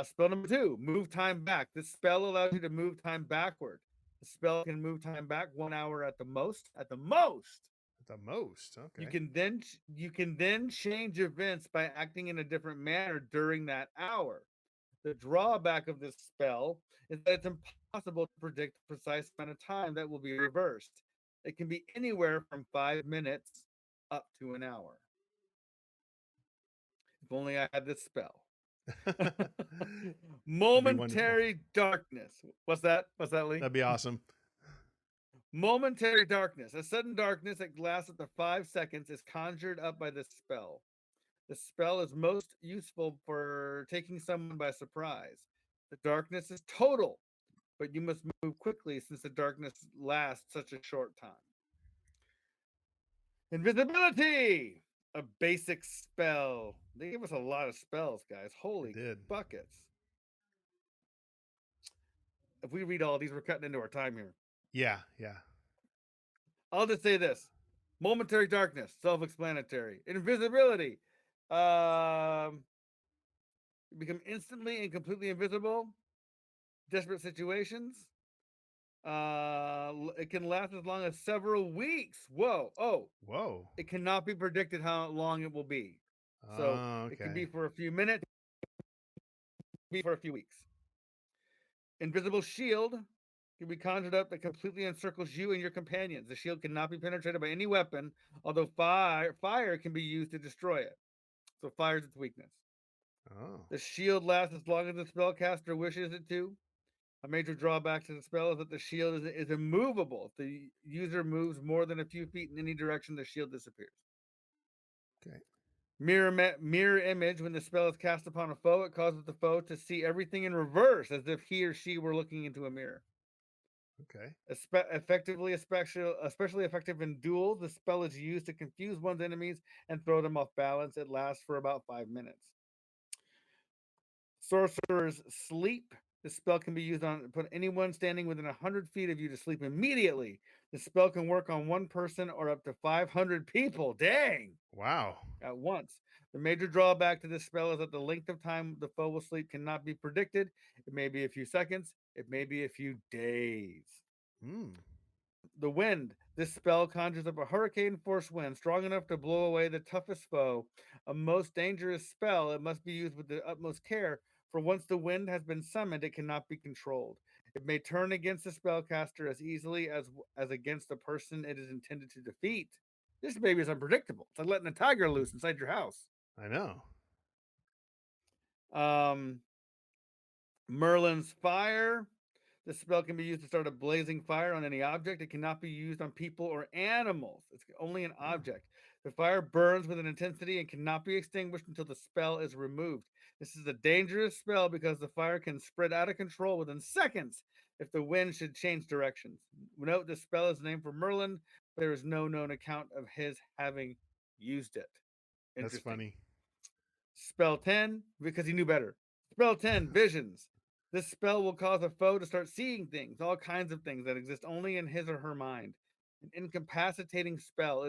Spell number 2, move time back. This spell allows you to move time backward. The spell can move time back 1 hour at the most. At the most. At the most. Okay. You can then change events by acting in a different manner during that hour. The drawback of this spell is that it's impossible to predict the precise amount of time that will be reversed. It can be anywhere from 5 minutes up to an hour. If only I had this spell. That'd be wonderful. Momentary darkness. What's that? What's that, Lee? That'd be awesome. Momentary darkness. A sudden darkness that lasts up to 5 seconds is conjured up by this spell. The spell is most useful for taking someone by surprise. The darkness is total, but you must move quickly since the darkness lasts such a short time. Invisibility! A basic spell. They give us a lot of spells, guys. They Holy did. buckets. If we read all these, we're cutting into our time here. Yeah. I'll just say this. Momentary darkness, self-explanatory. Invisibility. You become instantly and completely invisible. Desperate situations. It can last as long as several weeks. Whoa. Oh, Whoa. it cannot be predicted how long it will be. So Okay. it can be for a few minutes, be for a few weeks. Invisible shield can be conjured up that completely encircles you and your companions. The shield cannot be penetrated by any weapon, although fire can be used to destroy it. So fire is its weakness. Oh. The shield lasts as long as the spellcaster wishes it to. A major drawback to the spell is that the shield is immovable. If the user moves more than a few feet in any direction, the shield disappears. Okay. Mirror image. When the spell is cast upon a foe, it causes the foe to see everything in reverse, as if he or she were looking into a mirror. Okay. Especially effective in duels. The spell is used to confuse one's enemies and throw them off balance. It lasts for about 5 minutes. Sorcerer's Sleep. This spell can be used on put anyone standing within 100 feet of you to sleep immediately. The spell can work on one person or up to 500 people. Dang! Wow. At once. The major drawback to this spell is that the length of time the foe will sleep cannot be predicted. It may be a few seconds, it may be a few days. The wind. This spell conjures up a hurricane force wind strong enough to blow away the toughest foe. A most dangerous spell. It must be used with the utmost care, for once the wind has been summoned, it cannot be controlled. It may turn against the spellcaster as easily as against the person it is intended to defeat. This baby is unpredictable. It's like letting a tiger loose inside your house. I know. Merlin's Fire. This spell can be used to start a blazing fire on any object. It cannot be used on people or animals. It's only an object. The fire burns with an intensity and cannot be extinguished until the spell is removed. This is a dangerous spell because the fire can spread out of control within seconds if the wind should change directions. Note the spell is named for Merlin, but there is no known account of his having used it. That's funny. Spell 10, because he knew better. Spell 10, Visions. This spell will cause a foe to start seeing things, all kinds of things that exist only in his or her mind. An incapacitating spell.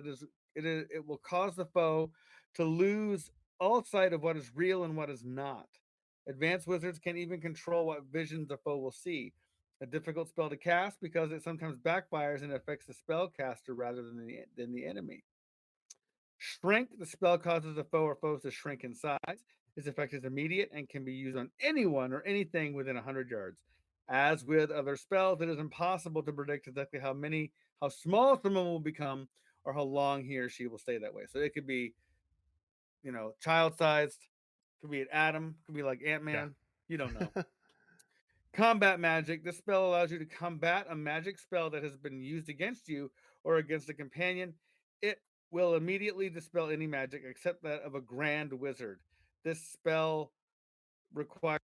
It will cause the foe to lose all sight of what is real and what is not. Advanced wizards can even control what visions the foe will see. A difficult spell to cast because it sometimes backfires and affects the spellcaster rather than the enemy. Shrink. The spell causes a foe or foes to shrink in size. Its effect is immediate and can be used on anyone or anything within 100 yards. As with other spells, it is impossible to predict exactly how small someone will become or how long he or she will stay that way. So it could be, child-sized, could be an atom, could be like Ant-Man. Yeah. You don't know. Combat magic. This spell allows you to combat a magic spell that has been used against you or against a companion. It will immediately dispel any magic except that of a grand wizard. This spell requires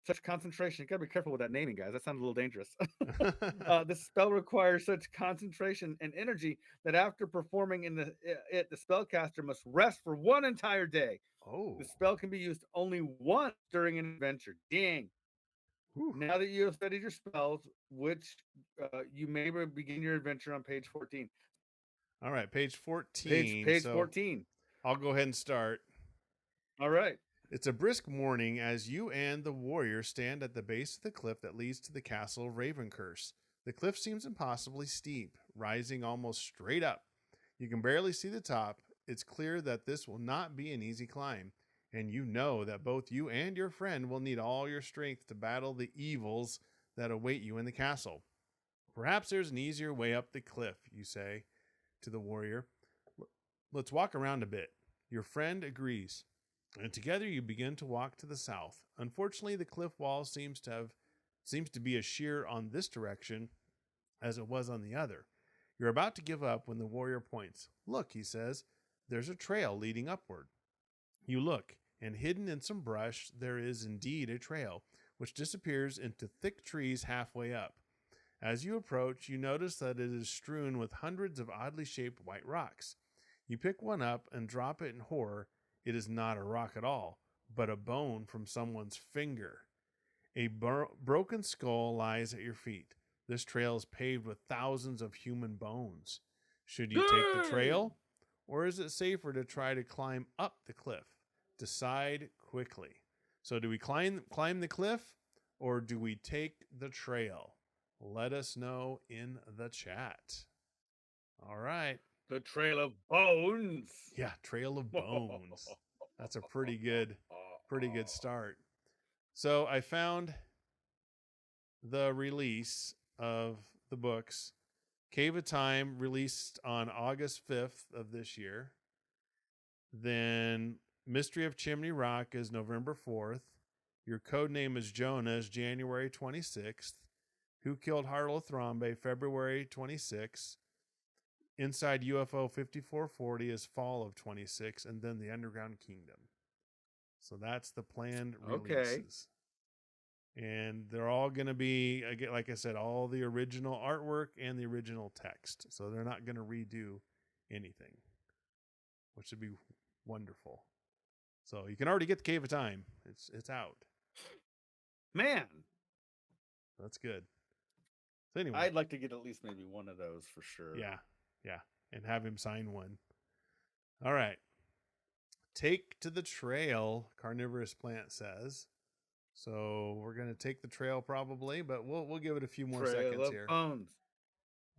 such concentration. You gotta be careful with that naming, guys. That sounds a little dangerous. This spell requires such concentration and energy that after performing the spellcaster must rest for one entire day. Oh. The spell can be used only once during an adventure. Dang. Whew. Now that you have studied your spells, which you may begin your adventure on page 14. All right, page 14. Page 14. I'll go ahead and start. All right. It's a brisk morning as you and the warrior stand at the base of the cliff that leads to the castle of Ravencurse. The cliff seems impossibly steep, rising almost straight up. You can barely see the top. It's clear that this will not be an easy climb, and you know that both you and your friend will need all your strength to battle the evils that await you in the castle. Perhaps there's an easier way up the cliff, you say to the warrior. Let's walk around a bit. Your friend agrees, and together you begin to walk to the south. Unfortunately, the cliff wall seems to be as sheer on this direction as it was on the other. You're about to give up when the warrior points. Look, he says, there's a trail leading upward. You look, and hidden in some brush, there is indeed a trail, which disappears into thick trees halfway up. As you approach, you notice that it is strewn with hundreds of oddly shaped white rocks. You pick one up and drop it in horror. It is not a rock at all, but a bone from someone's finger. A broken skull lies at your feet. This trail is paved with thousands of human bones. Should you take the Dang! trail, or is it safer to try to climb up the cliff? Decide quickly. So, do we climb the cliff, or do we take the trail? Let us know in the chat. All right. The Trail of Bones. Yeah, Trail of Bones. That's a pretty good start. So I found the release of the books. Cave of Time released on August 5th of this year. Then Mystery of Chimney Rock is November 4th. Your code name is Jonah is January 26th. Who Killed Harlow February 26th. Inside UFO 5440 is fall of 26, and then the Underground Kingdom. So that's the planned releases. Okay. And they're all going to be, like I said, all the original artwork and the original text. So they're not going to redo anything, which would be wonderful. So you can already get the Cave of Time. It's out. Man. That's good. So anyway. I'd like to get at least maybe one of those for sure. Yeah. And have him sign one. All right. Take to the trail, Carnivorous Plant says. So we're going to take the trail probably, but we'll give it a few more seconds here. Bones.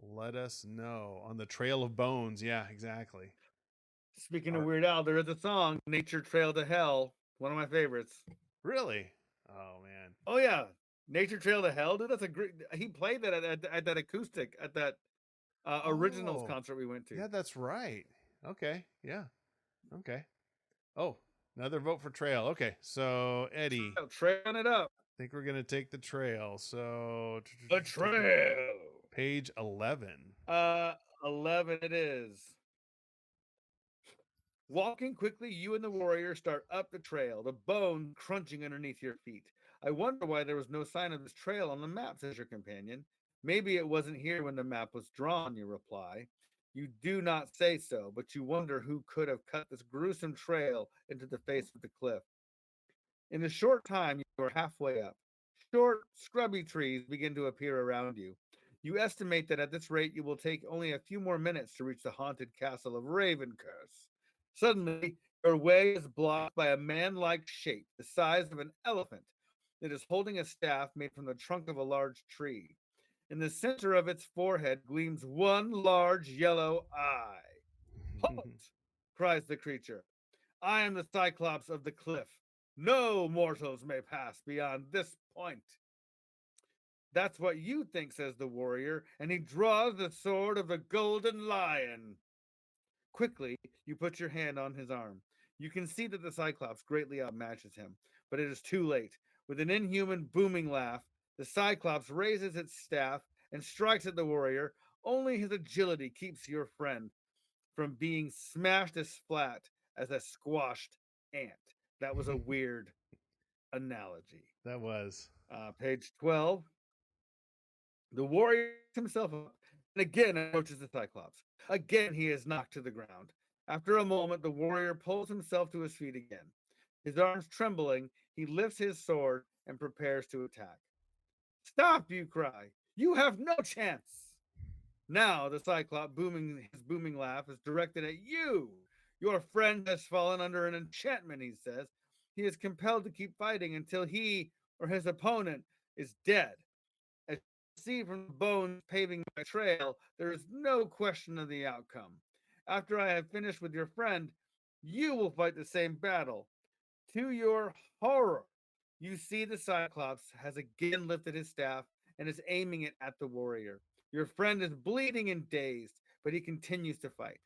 Let us know on the Trail of Bones. Yeah, exactly. Speaking of Weird Al, there is a song, Nature Trail to Hell, one of my favorites. Really? Oh man. Oh yeah, Nature Trail to Hell, dude. That's a great. He played that at that acoustic at that originals concert we went to. Yeah, that's right. Okay. Yeah. Okay. Oh, another vote for trail. Okay, so Eddie, trailing it up. I think we're gonna take the trail. So the trail. Page 11. 11 it is. Walking quickly, you and the warrior start up the trail, the bone crunching underneath your feet. I wonder why there was no sign of this trail on the map, says your companion. Maybe it wasn't here when the map was drawn, you reply. You do not say so, but you wonder who could have cut this gruesome trail into the face of the cliff. In a short time, you are halfway up. Short, scrubby trees begin to appear around you. You estimate that at this rate, you will take only a few more minutes to reach the haunted castle of Ravencurse. Suddenly, your way is blocked by a man-like shape the size of an elephant that is holding a staff made from the trunk of a large tree. In the center of its forehead gleams one large yellow eye. Halt! Cries the creature. I am the Cyclops of the cliff. No mortals may pass beyond this point. That's what you think, says the warrior, and he draws the sword of the golden lion. Quickly, you put your hand on his arm. You can see that the Cyclops greatly outmatches him, but it is too late. With an inhuman booming laugh, the Cyclops raises its staff and strikes at the warrior. Only his agility keeps your friend from being smashed as flat as a squashed ant. That was a weird analogy. That was. Page 12. The warrior picks himself up and again approaches the Cyclops. Again, he is knocked to the ground. After a moment, the warrior pulls himself to his feet again. His arms trembling, he lifts his sword and prepares to attack. Stop, you cry. You have no chance. Now the Cyclops, his booming laugh, is directed at you. Your friend has fallen under an enchantment, he says. He is compelled to keep fighting until he or his opponent is dead. As you see from the bones paving my trail, there is no question of the outcome. After I have finished with your friend, you will fight the same battle. To your horror, you see the Cyclops has again lifted his staff and is aiming it at the warrior. Your friend is bleeding and dazed, but he continues to fight.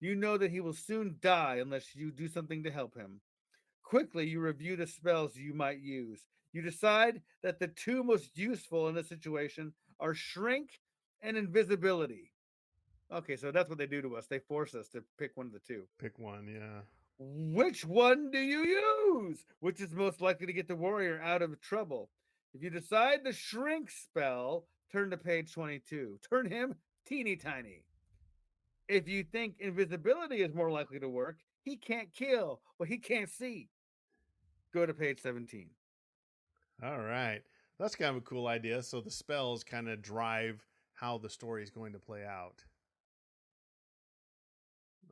You know that he will soon die unless you do something to help him. Quickly, you review the spells you might use. You decide that the two most useful in this situation are shrink and invisibility. Okay, so that's what they do to us. They force us to pick one of the two. Pick one, yeah. Which one do you use? Which is most likely to get the warrior out of trouble? If you decide the shrink spell, turn to page 22. Turn him teeny tiny. If you think invisibility is more likely to work, he can't kill, but he can't see. Go to page 17. All right. That's kind of a cool idea. So the spells kind of drive how the story is going to play out.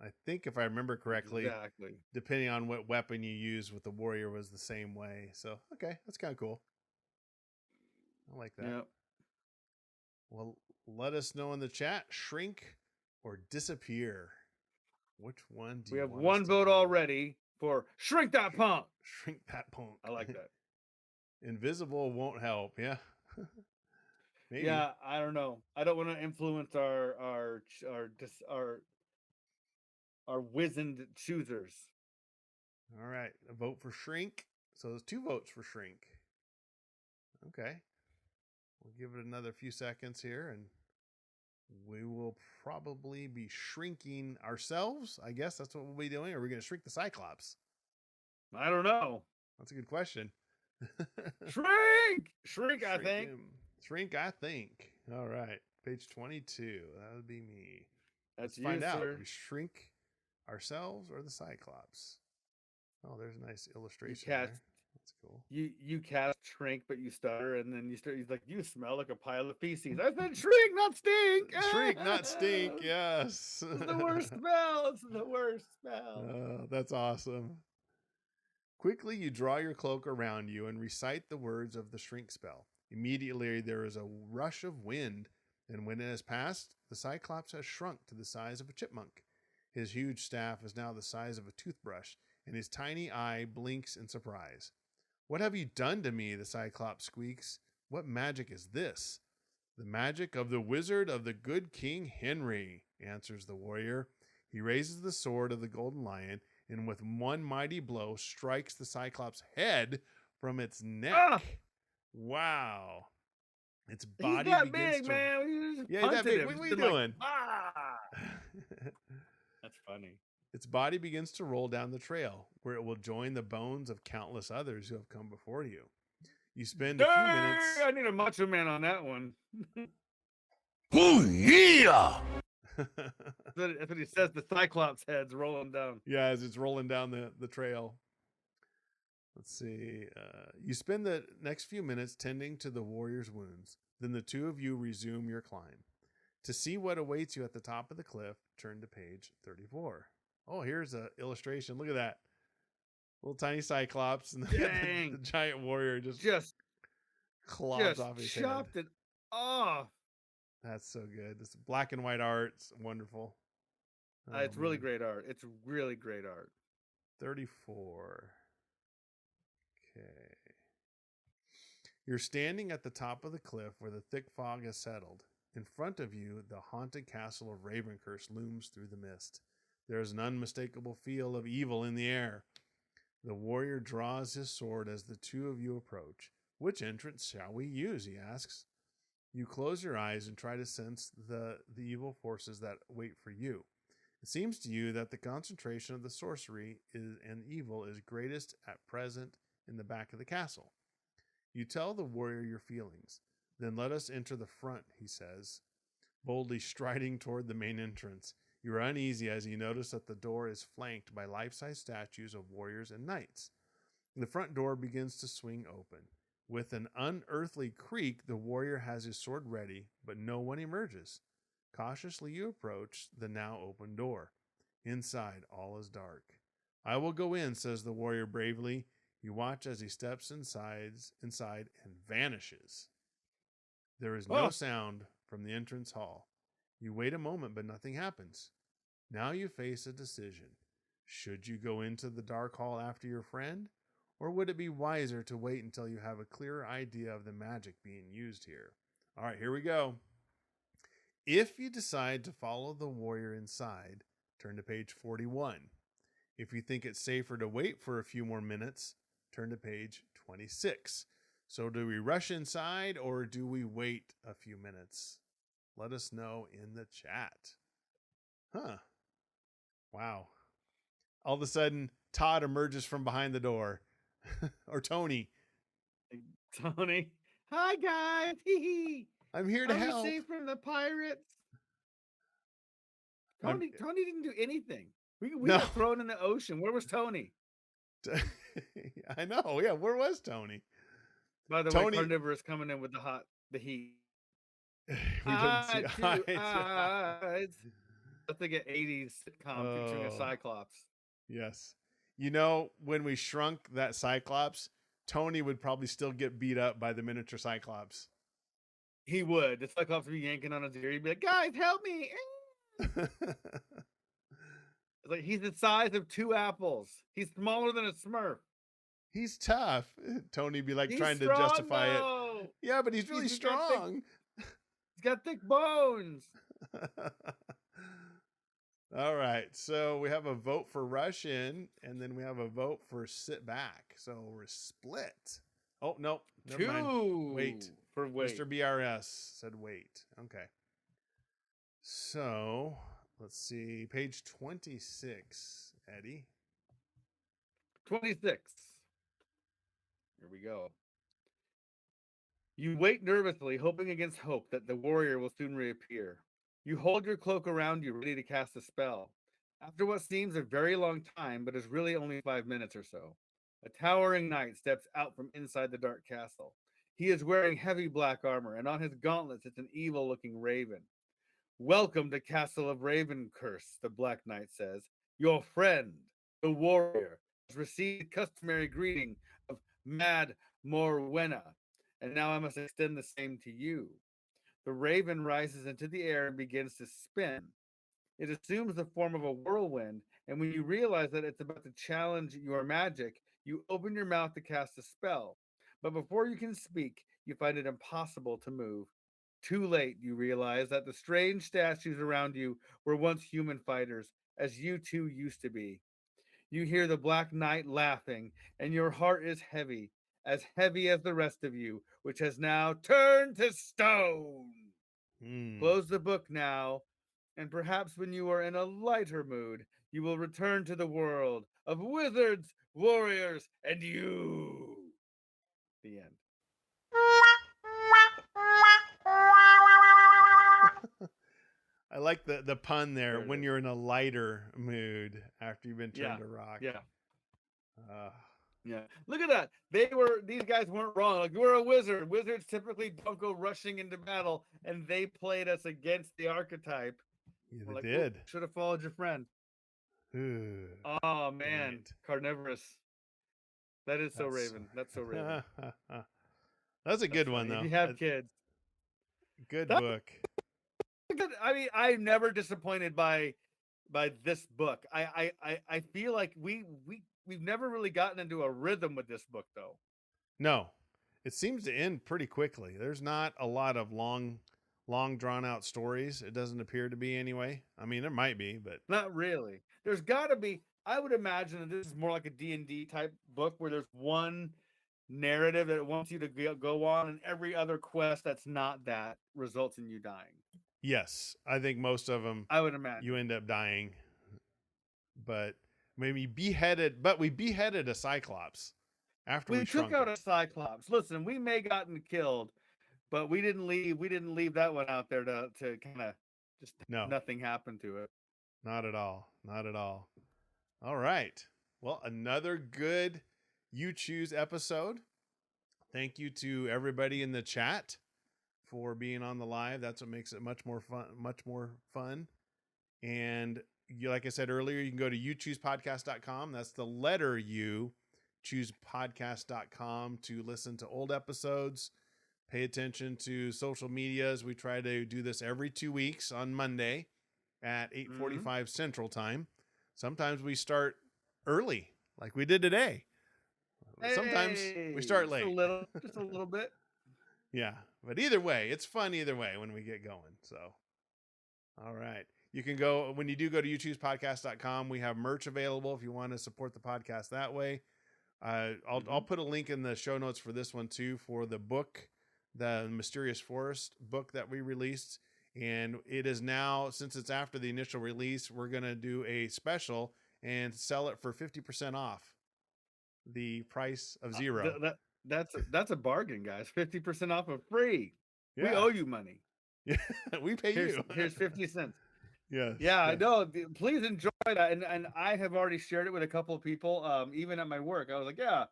I think if I remember correctly, Exactly. depending on what weapon you use with the warrior was the same way. So, okay, that's kind of cool. I like that. Yep. Well, let us know in the chat, shrink or disappear. Which one do We you have want us one to vote do? already for shrink that punk. Shrink that punk. I like that. Invisible won't help. Yeah. Maybe. Yeah, I don't know. I don't want to influence our wizened choosers. All right. A vote for shrink. So there's 2 votes for shrink. Okay. We'll give it another few seconds here and we will probably be shrinking ourselves. I guess that's what we'll be doing. Or are we going to shrink the cyclops? I don't know. That's a good question. Shrink. I think. Shrink, I think. All right. Page 22. That would be me. That's Let's find out. sir. We shrink ourselves or the cyclops? Oh, there's a nice illustration cast, there. That's cool. You cast shrink, but you stutter, and then you start. He's like, "You smell like a pile of feces." I said, "Shrink, not stink." Shrink, not stink. Yes. It's the worst smell. It's the worst smell. That's awesome. Quickly, you draw your cloak around you and recite the words of the shrink spell. Immediately, there is a rush of wind, and when it has passed, the cyclops has shrunk to the size of a chipmunk. His huge staff is now the size of a toothbrush, and his tiny eye blinks in surprise. "What have you done to me?" the cyclops squeaks. "What magic is this?" "The magic of the wizard of the good King Henry," answers the warrior. He raises the sword of the golden lion and with one mighty blow strikes the cyclops' head from its neck. Ah! Wow. Its He's body that begins big, to... man. You just Yeah, that big. him. What are He's you been doing? That's funny. Its body begins to roll down the trail, where it will join the bones of countless others who have come before you. You spend a few minutes... I need a macho man on that one. Oh, yeah! That's what he says. The cyclops head's rolling down. Yeah, as it's rolling down the trail. Let's see. You spend the next few minutes tending to the warrior's wounds. Then the two of you resume your climb. To see what awaits you at the top of the cliff, turn to page 34. Oh, here's an illustration. Look at that. Little tiny cyclops and the giant warrior just clops off his head. Chopped it off. That's so good. This black and white art. It's wonderful. It's really great art. It's really great art. 34. Okay. You're standing at the top of the cliff where the thick fog has settled. In front of you, the haunted castle of Ravencurse looms through the mist. There is an unmistakable feel of evil in the air. The warrior draws his sword as the two of you approach. "Which entrance shall we use?" he asks. You close your eyes and try to sense the evil forces that wait for you. It seems to you that the concentration of the sorcery and evil is greatest at present in the back of the castle. You tell the warrior your feelings. "Then let us enter the front," he says, boldly striding toward the main entrance. You are uneasy as you notice that the door is flanked by life-size statues of warriors and knights. The front door begins to swing open. With an unearthly creak, the warrior has his sword ready, but no one emerges. Cautiously you approach the now open door. Inside, all is dark. "I will go in," says the warrior bravely. You watch as he steps inside and vanishes. There is no sound from the entrance hall. You wait a moment, but nothing happens. Now you face a decision. Should you go into the dark hall after your friend? Or would it be wiser to wait until you have a clearer idea of the magic being used here? All right, here we go. If you decide to follow the warrior inside, turn to page 41. If you think it's safer to wait for a few more minutes, turn to page 26. So do we rush inside or do we wait a few minutes? Let us know in the chat. Huh. Wow. All of a sudden, Todd emerges from behind the door. Or Tony. Tony. Hi, guys. I'm here to Are we help. safe from the pirates? Tony didn't do anything. We got thrown in the ocean. Where was Tony? I know. Yeah, where was Tony? By the way, Carnivorous coming in with the heat. We didn't see eyes. I think an 80s sitcom featuring a cyclops. Yes. You know, when we shrunk that cyclops, Tony would probably still get beat up by the miniature cyclops. He would. The cyclops would be yanking on his ear. He'd be like, guys, help me. It's like he's the size of 2 apples. He's smaller than a Smurf. He's tough. Tony'd be like he's trying strong, to justify though. it. Yeah, but he's really strong. He's got thick bones. All right. So we have a vote for rush in, and then we have a vote for sit back. So we're split. Oh, nope. Never mind. Wait. For wait. Mr. BRS said wait. Okay. So let's see. Page 26, Eddie. 26. Here we go. You wait nervously, hoping against hope that the warrior will soon reappear. You hold your cloak around you, ready to cast a spell. After what seems a very long time, but is really only 5 minutes or so, a towering knight steps out from inside the dark castle. He is wearing heavy black armor, and on his gauntlets it's an evil-looking raven. Welcome to Castle of Ravencurse, the Black Knight says. Your friend, the warrior, has received the customary greeting of Mad Morwenna, and now I must extend the same to you. The raven rises into the air and begins to spin. It assumes the form of a whirlwind, and when you realize that it's about to challenge your magic, you open your mouth to cast a spell. But before you can speak, you find it impossible to move. Too late, you realize that the strange statues around you were once human fighters, as you too used to be. You hear the Black Knight laughing, and your heart is heavy as the rest of you, which has now turned to stone. Close the book now, and perhaps when you are in a lighter mood, you will return to the world of wizards, warriors, and you. The end. I like the pun there. When you're in a lighter mood after you've been turned to rock. Yeah. Yeah. Look at that. These guys weren't wrong. Like, we're a wizard. Wizards typically don't go rushing into battle, and they played us against the archetype. Yeah, they did. Should have followed your friend. Oh man, Carnivorous. That is so Raven. That's so Raven. That's a good one though. If you have kids. Good book. I mean, I'm never disappointed by this book. I feel like we've never really gotten into a rhythm with this book though. No. It seems to end pretty quickly. There's not a lot of long drawn out stories. It doesn't appear to be anyway. I mean, there might be, but not really. There's got to be. I would imagine that this is more like a D&D type book where there's one narrative that it wants you to go on, and every other quest that's not that results in you dying. Yes, I think most of them, I would imagine, you end up dying. But maybe beheaded. But we beheaded a cyclops after we took out a cyclops. Listen, we may gotten killed, but we didn't leave that one out there to kind of just nothing happened to it. Not at all. Not at all. All right. Well, another good You Choose episode. Thank you to everybody in the chat for being on the live. That's what makes it much more fun. And like I said earlier, you can go to uchoosepodcast.com. That's the letter U, choosepodcast.com to listen to old episodes. Pay attention to social medias. We try to do this every 2 weeks on Monday at 8:45 Central Time. Sometimes we start early, like we did today. Sometimes we start late. Just a little bit. Yeah, but either way, it's fun either way when we get going. So, all right. You can go when you do go to uchoosepodcast.com. We have merch available if you want to support the podcast that way. I'll put a link in the show notes for this one too, for the book, the Mysterious Forest book that we released. And it is now, since it's after the initial release, we're going to do a special and sell it for 50% off the price of zero. That's a bargain, guys. 50% off of free. Yeah. We owe you money. Yeah, we pay you. Here's 50 cents. Yes. Yeah, yes. I know. Please enjoy that. And I have already shared it with a couple of people, even at my work. I was like, yeah,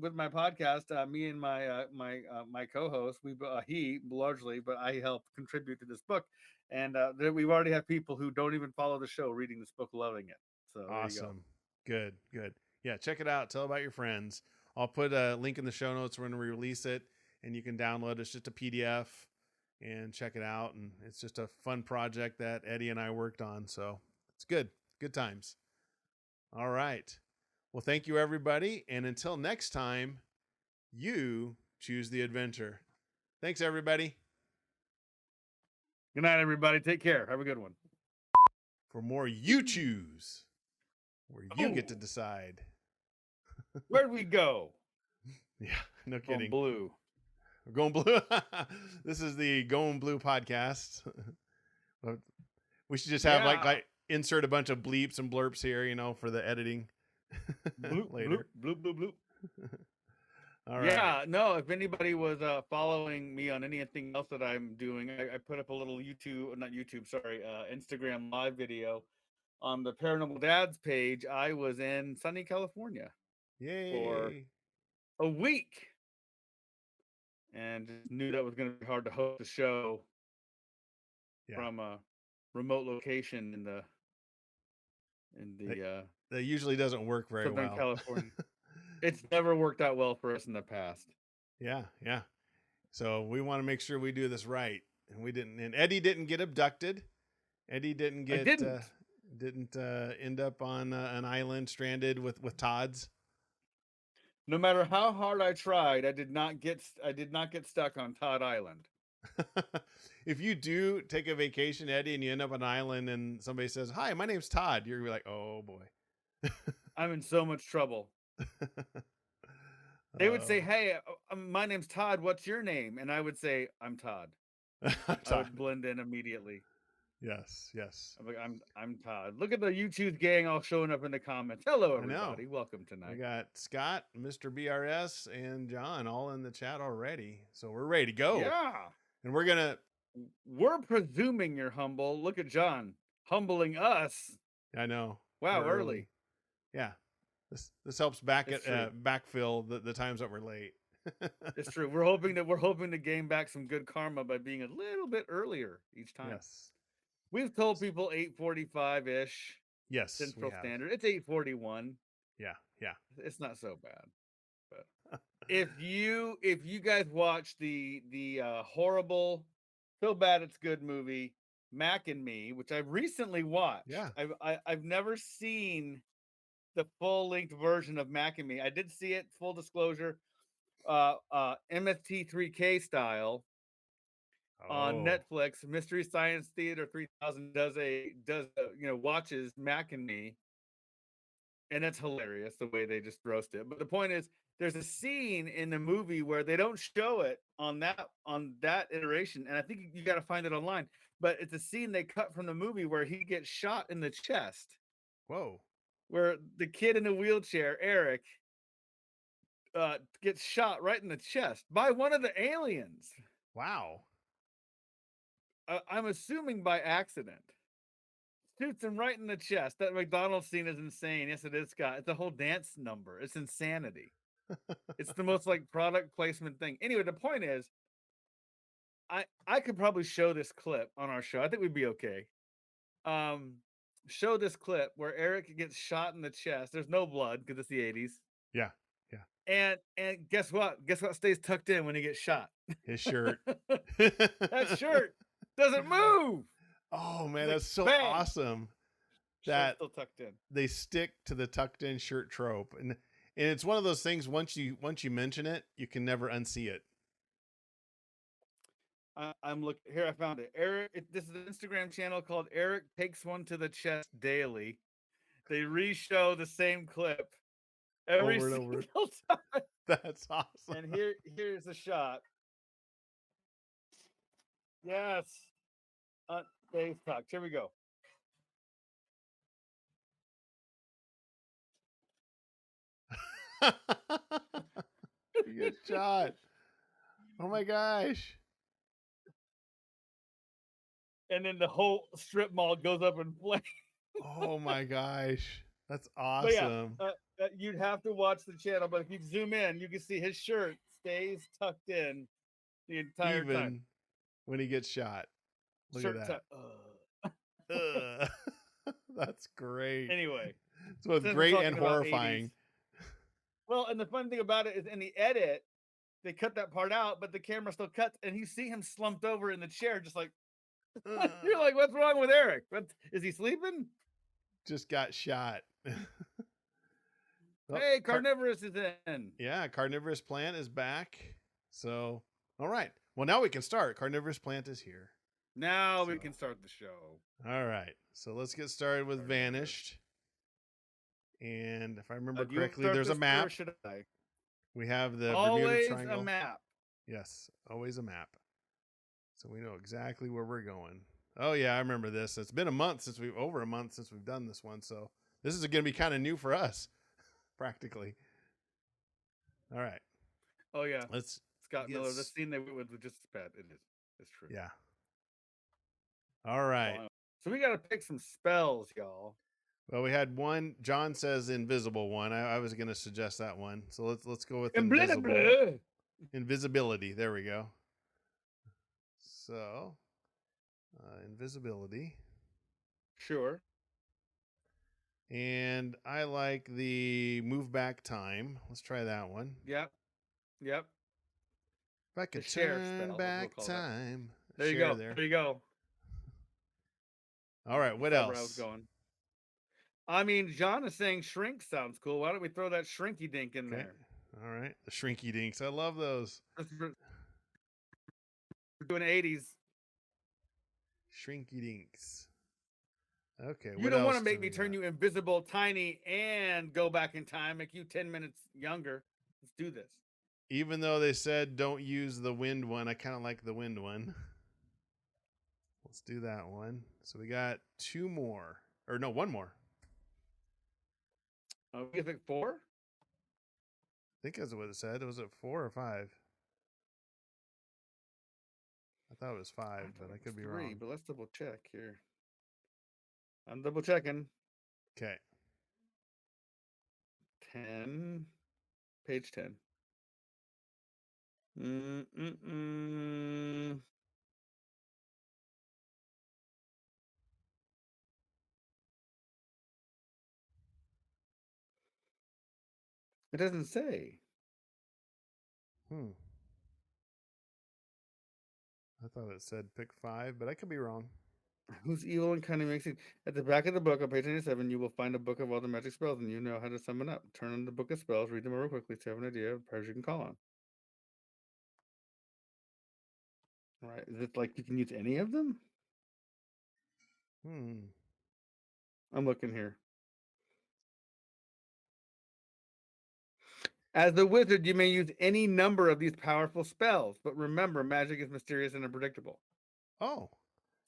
with my podcast, me and my co-host, he largely, but I help contribute to this book. And we've already had people who don't even follow the show reading this book, loving it. So there you go. Awesome. Good. Yeah, check it out. Tell about your friends. I'll put a link in the show notes when we release it, and you can download it. It's just a PDF and check it out. And it's just a fun project that Eddie and I worked on. So it's good. Good times. All right. Well, thank you, everybody. And until next time, you choose the adventure. Thanks, everybody. Good night, everybody. Take care. Have a good one. For more You Choose, where you get to decide. Where'd we go? Yeah, no kidding. Going blue. We're going blue. This is the Going Blue podcast. We should just have like insert a bunch of bleeps and blurps here, for the editing. Bloop, later. Bloop, bloop, bloop. All right. Yeah, no, if anybody was following me on anything else that I'm doing, I put up a little Instagram live video on the Paranormal Dads page. I was in sunny California. Yay. For a week. And just knew that was going to be hard to host a show from a remote location in the that usually doesn't work very Southern well. California. It's never worked out well for us in the past. Yeah. So we want to make sure we do this right, and we didn't. And Eddie didn't get abducted. Eddie didn't end up on an island stranded with Todd's. No matter how hard I tried, I did not get stuck on Todd Island. If you do take a vacation, Eddie, and you end up on an island and somebody says, "Hi, my name's Todd," you're like, "Oh boy." I'm in so much trouble. They would say, "Hey, my name's Todd. What's your name?" And I would say, "I'm Todd." I would blend in immediately. Yes. I'm like, I'm Todd. Look at the You Choose gang all showing up in the comments. Hello, everybody. Welcome tonight. We got Scott, Mr. BRS, and John all in the chat already. So we're ready to go. Yeah. And we're presuming you're humble. Look at John humbling us. I know. Wow, early. Yeah. This helps backfill the times that we're late. It's true. We're hoping to gain back some good karma by being a little bit earlier each time. Yes. We've told people 8:45-ish. Yes. Central Standard. It's 8:41. Yeah. It's not so bad. But if you guys watch the horrible, so bad it's good movie, Mac and Me, which I've recently watched. Yeah. I've never seen the full-length version of Mac and Me. I did see it, full disclosure, MST3K style. On Netflix. Mystery Science Theater 3000 does watches Mac and Me, and it's hilarious the way they just roast it. But the point is, there's a scene in the movie where they don't show it on that iteration, and I think you got to find it online. But it's a scene they cut from the movie where he gets shot in the chest. Whoa! Where the kid in the wheelchair, Eric, gets shot right in the chest by one of the aliens. Wow. I'm assuming by accident. Shoots him right in the chest. That McDonald's scene is insane. Yes, it is, Scott. It's a whole dance number. It's insanity. It's the most product placement thing. Anyway, the point is, I could probably show this clip on our show. I think we'd be okay. Show this clip where Eric gets shot in the chest. There's no blood because it's the 80s. Yeah. And guess what? Guess what stays tucked in when he gets shot? His shirt. That shirt doesn't move. Oh man, that's so awesome. That still tucked in. They stick to the tucked in shirt trope, and it's one of those things. Once you mention it, you can never unsee it. I'm looking here. I found it. Eric. This is an Instagram channel called Eric Takes One to the Chest Daily. They re-show the same clip every Over and over. single time. That's awesome. And here's a shot. Yes. Dave talks. Here we go. You get shot. Oh my gosh. And then the whole strip mall goes up in flames. Oh my gosh. That's But yeah, awesome. you'd have to watch the channel. But if you zoom in, you can see his shirt stays tucked in the entire time. Even when he gets shot. Look Shirt at that. That's great. Anyway, it's both great and horrifying. Well, and the fun thing about it is in the edit, they cut that part out, but the camera still cuts, and you see him slumped over in the chair, just like you're like, what's wrong with Eric? What is he sleeping? Just got shot. Hey, Carnivorous is in. Yeah, Carnivorous Plant is back. So, all right. Well, now we can start. Carnivorous Plant is here. Now we can start the show. All right. So let's get started with Vanished. And if I remember correctly, there's a map. We have the Bermuda Triangle. Always a map. Yes, always a map. So we know exactly where we're going. Oh yeah, I remember this. It's been over a month since we've done this one. So this is going to be kind of new for us, practically. All right. Oh yeah. Let's Scott Miller. The scene they went with just as bad. It is. It's true. Yeah. All right. So we got to pick some spells, y'all. Well, we had one. John says invisible one. I was going to suggest that one. So let's go with invisibility. There we go. So, invisibility. Sure. And I like the move back time. Let's try that one. Yep. If I could turn back time. There you go. There you go. All right. What else? Where I was going. I mean, John is saying shrink sounds cool. Why don't we throw that shrinky dink in there? All right. The shrinky dinks. I love those. We're doing 80s. Shrinky dinks. Okay. You don't want to make me turn you invisible, tiny, and go back in time, make you 10 minutes younger. Let's do this. Even though they said don't use the wind one, I kind of like the wind one. Let's do that one. So we got two more. Or no, one more. You think 4? I think that's what it said. Was it 4 or 5? I thought it was 5, but I could be wrong. But let's double check here. I'm double checking. Okay. 10. Page 10. It doesn't say. I thought it said pick 5, but I could be wrong. Who's evil and kind of makes it. At the back of the book on page 97, you will find a book of all the magic spells, and you know how to summon up. Turn on the book of spells, read them real quickly to have an idea of prayers you can call on. All right. Is it like you can use any of them? I'm looking here. As the wizard, you may use any number of these powerful spells, but remember, magic is mysterious and unpredictable. Oh.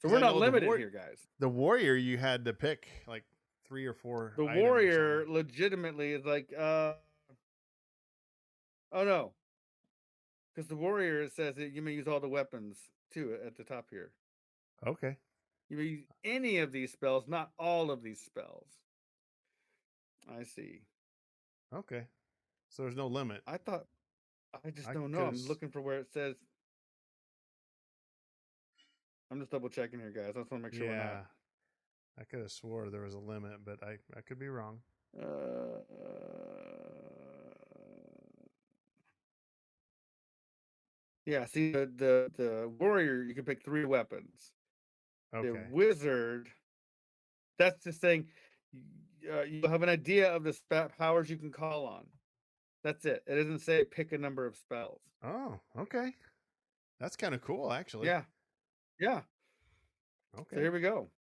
So we're not limited here, guys. The warrior, you had to pick like 3 or 4. The warrior legitimately is like, oh no. Because the warrior, it says that you may use all the weapons too at the top here. Okay. You may use any of these spells, not all of these spells. I see. Okay. So there's no limit. I just don't know. I'm looking for where it says. I'm just double checking here, guys. I just want to make sure we're not. I could have swore there was a limit, but I could be wrong. Yeah, see the warrior, you can pick 3 weapons. Okay. The wizard, that's just saying you have an idea of the powers you can call on. That's it. It doesn't say pick a number of spells. Oh, okay. That's kind of cool, actually. Yeah. Yeah. So Okay. here we go.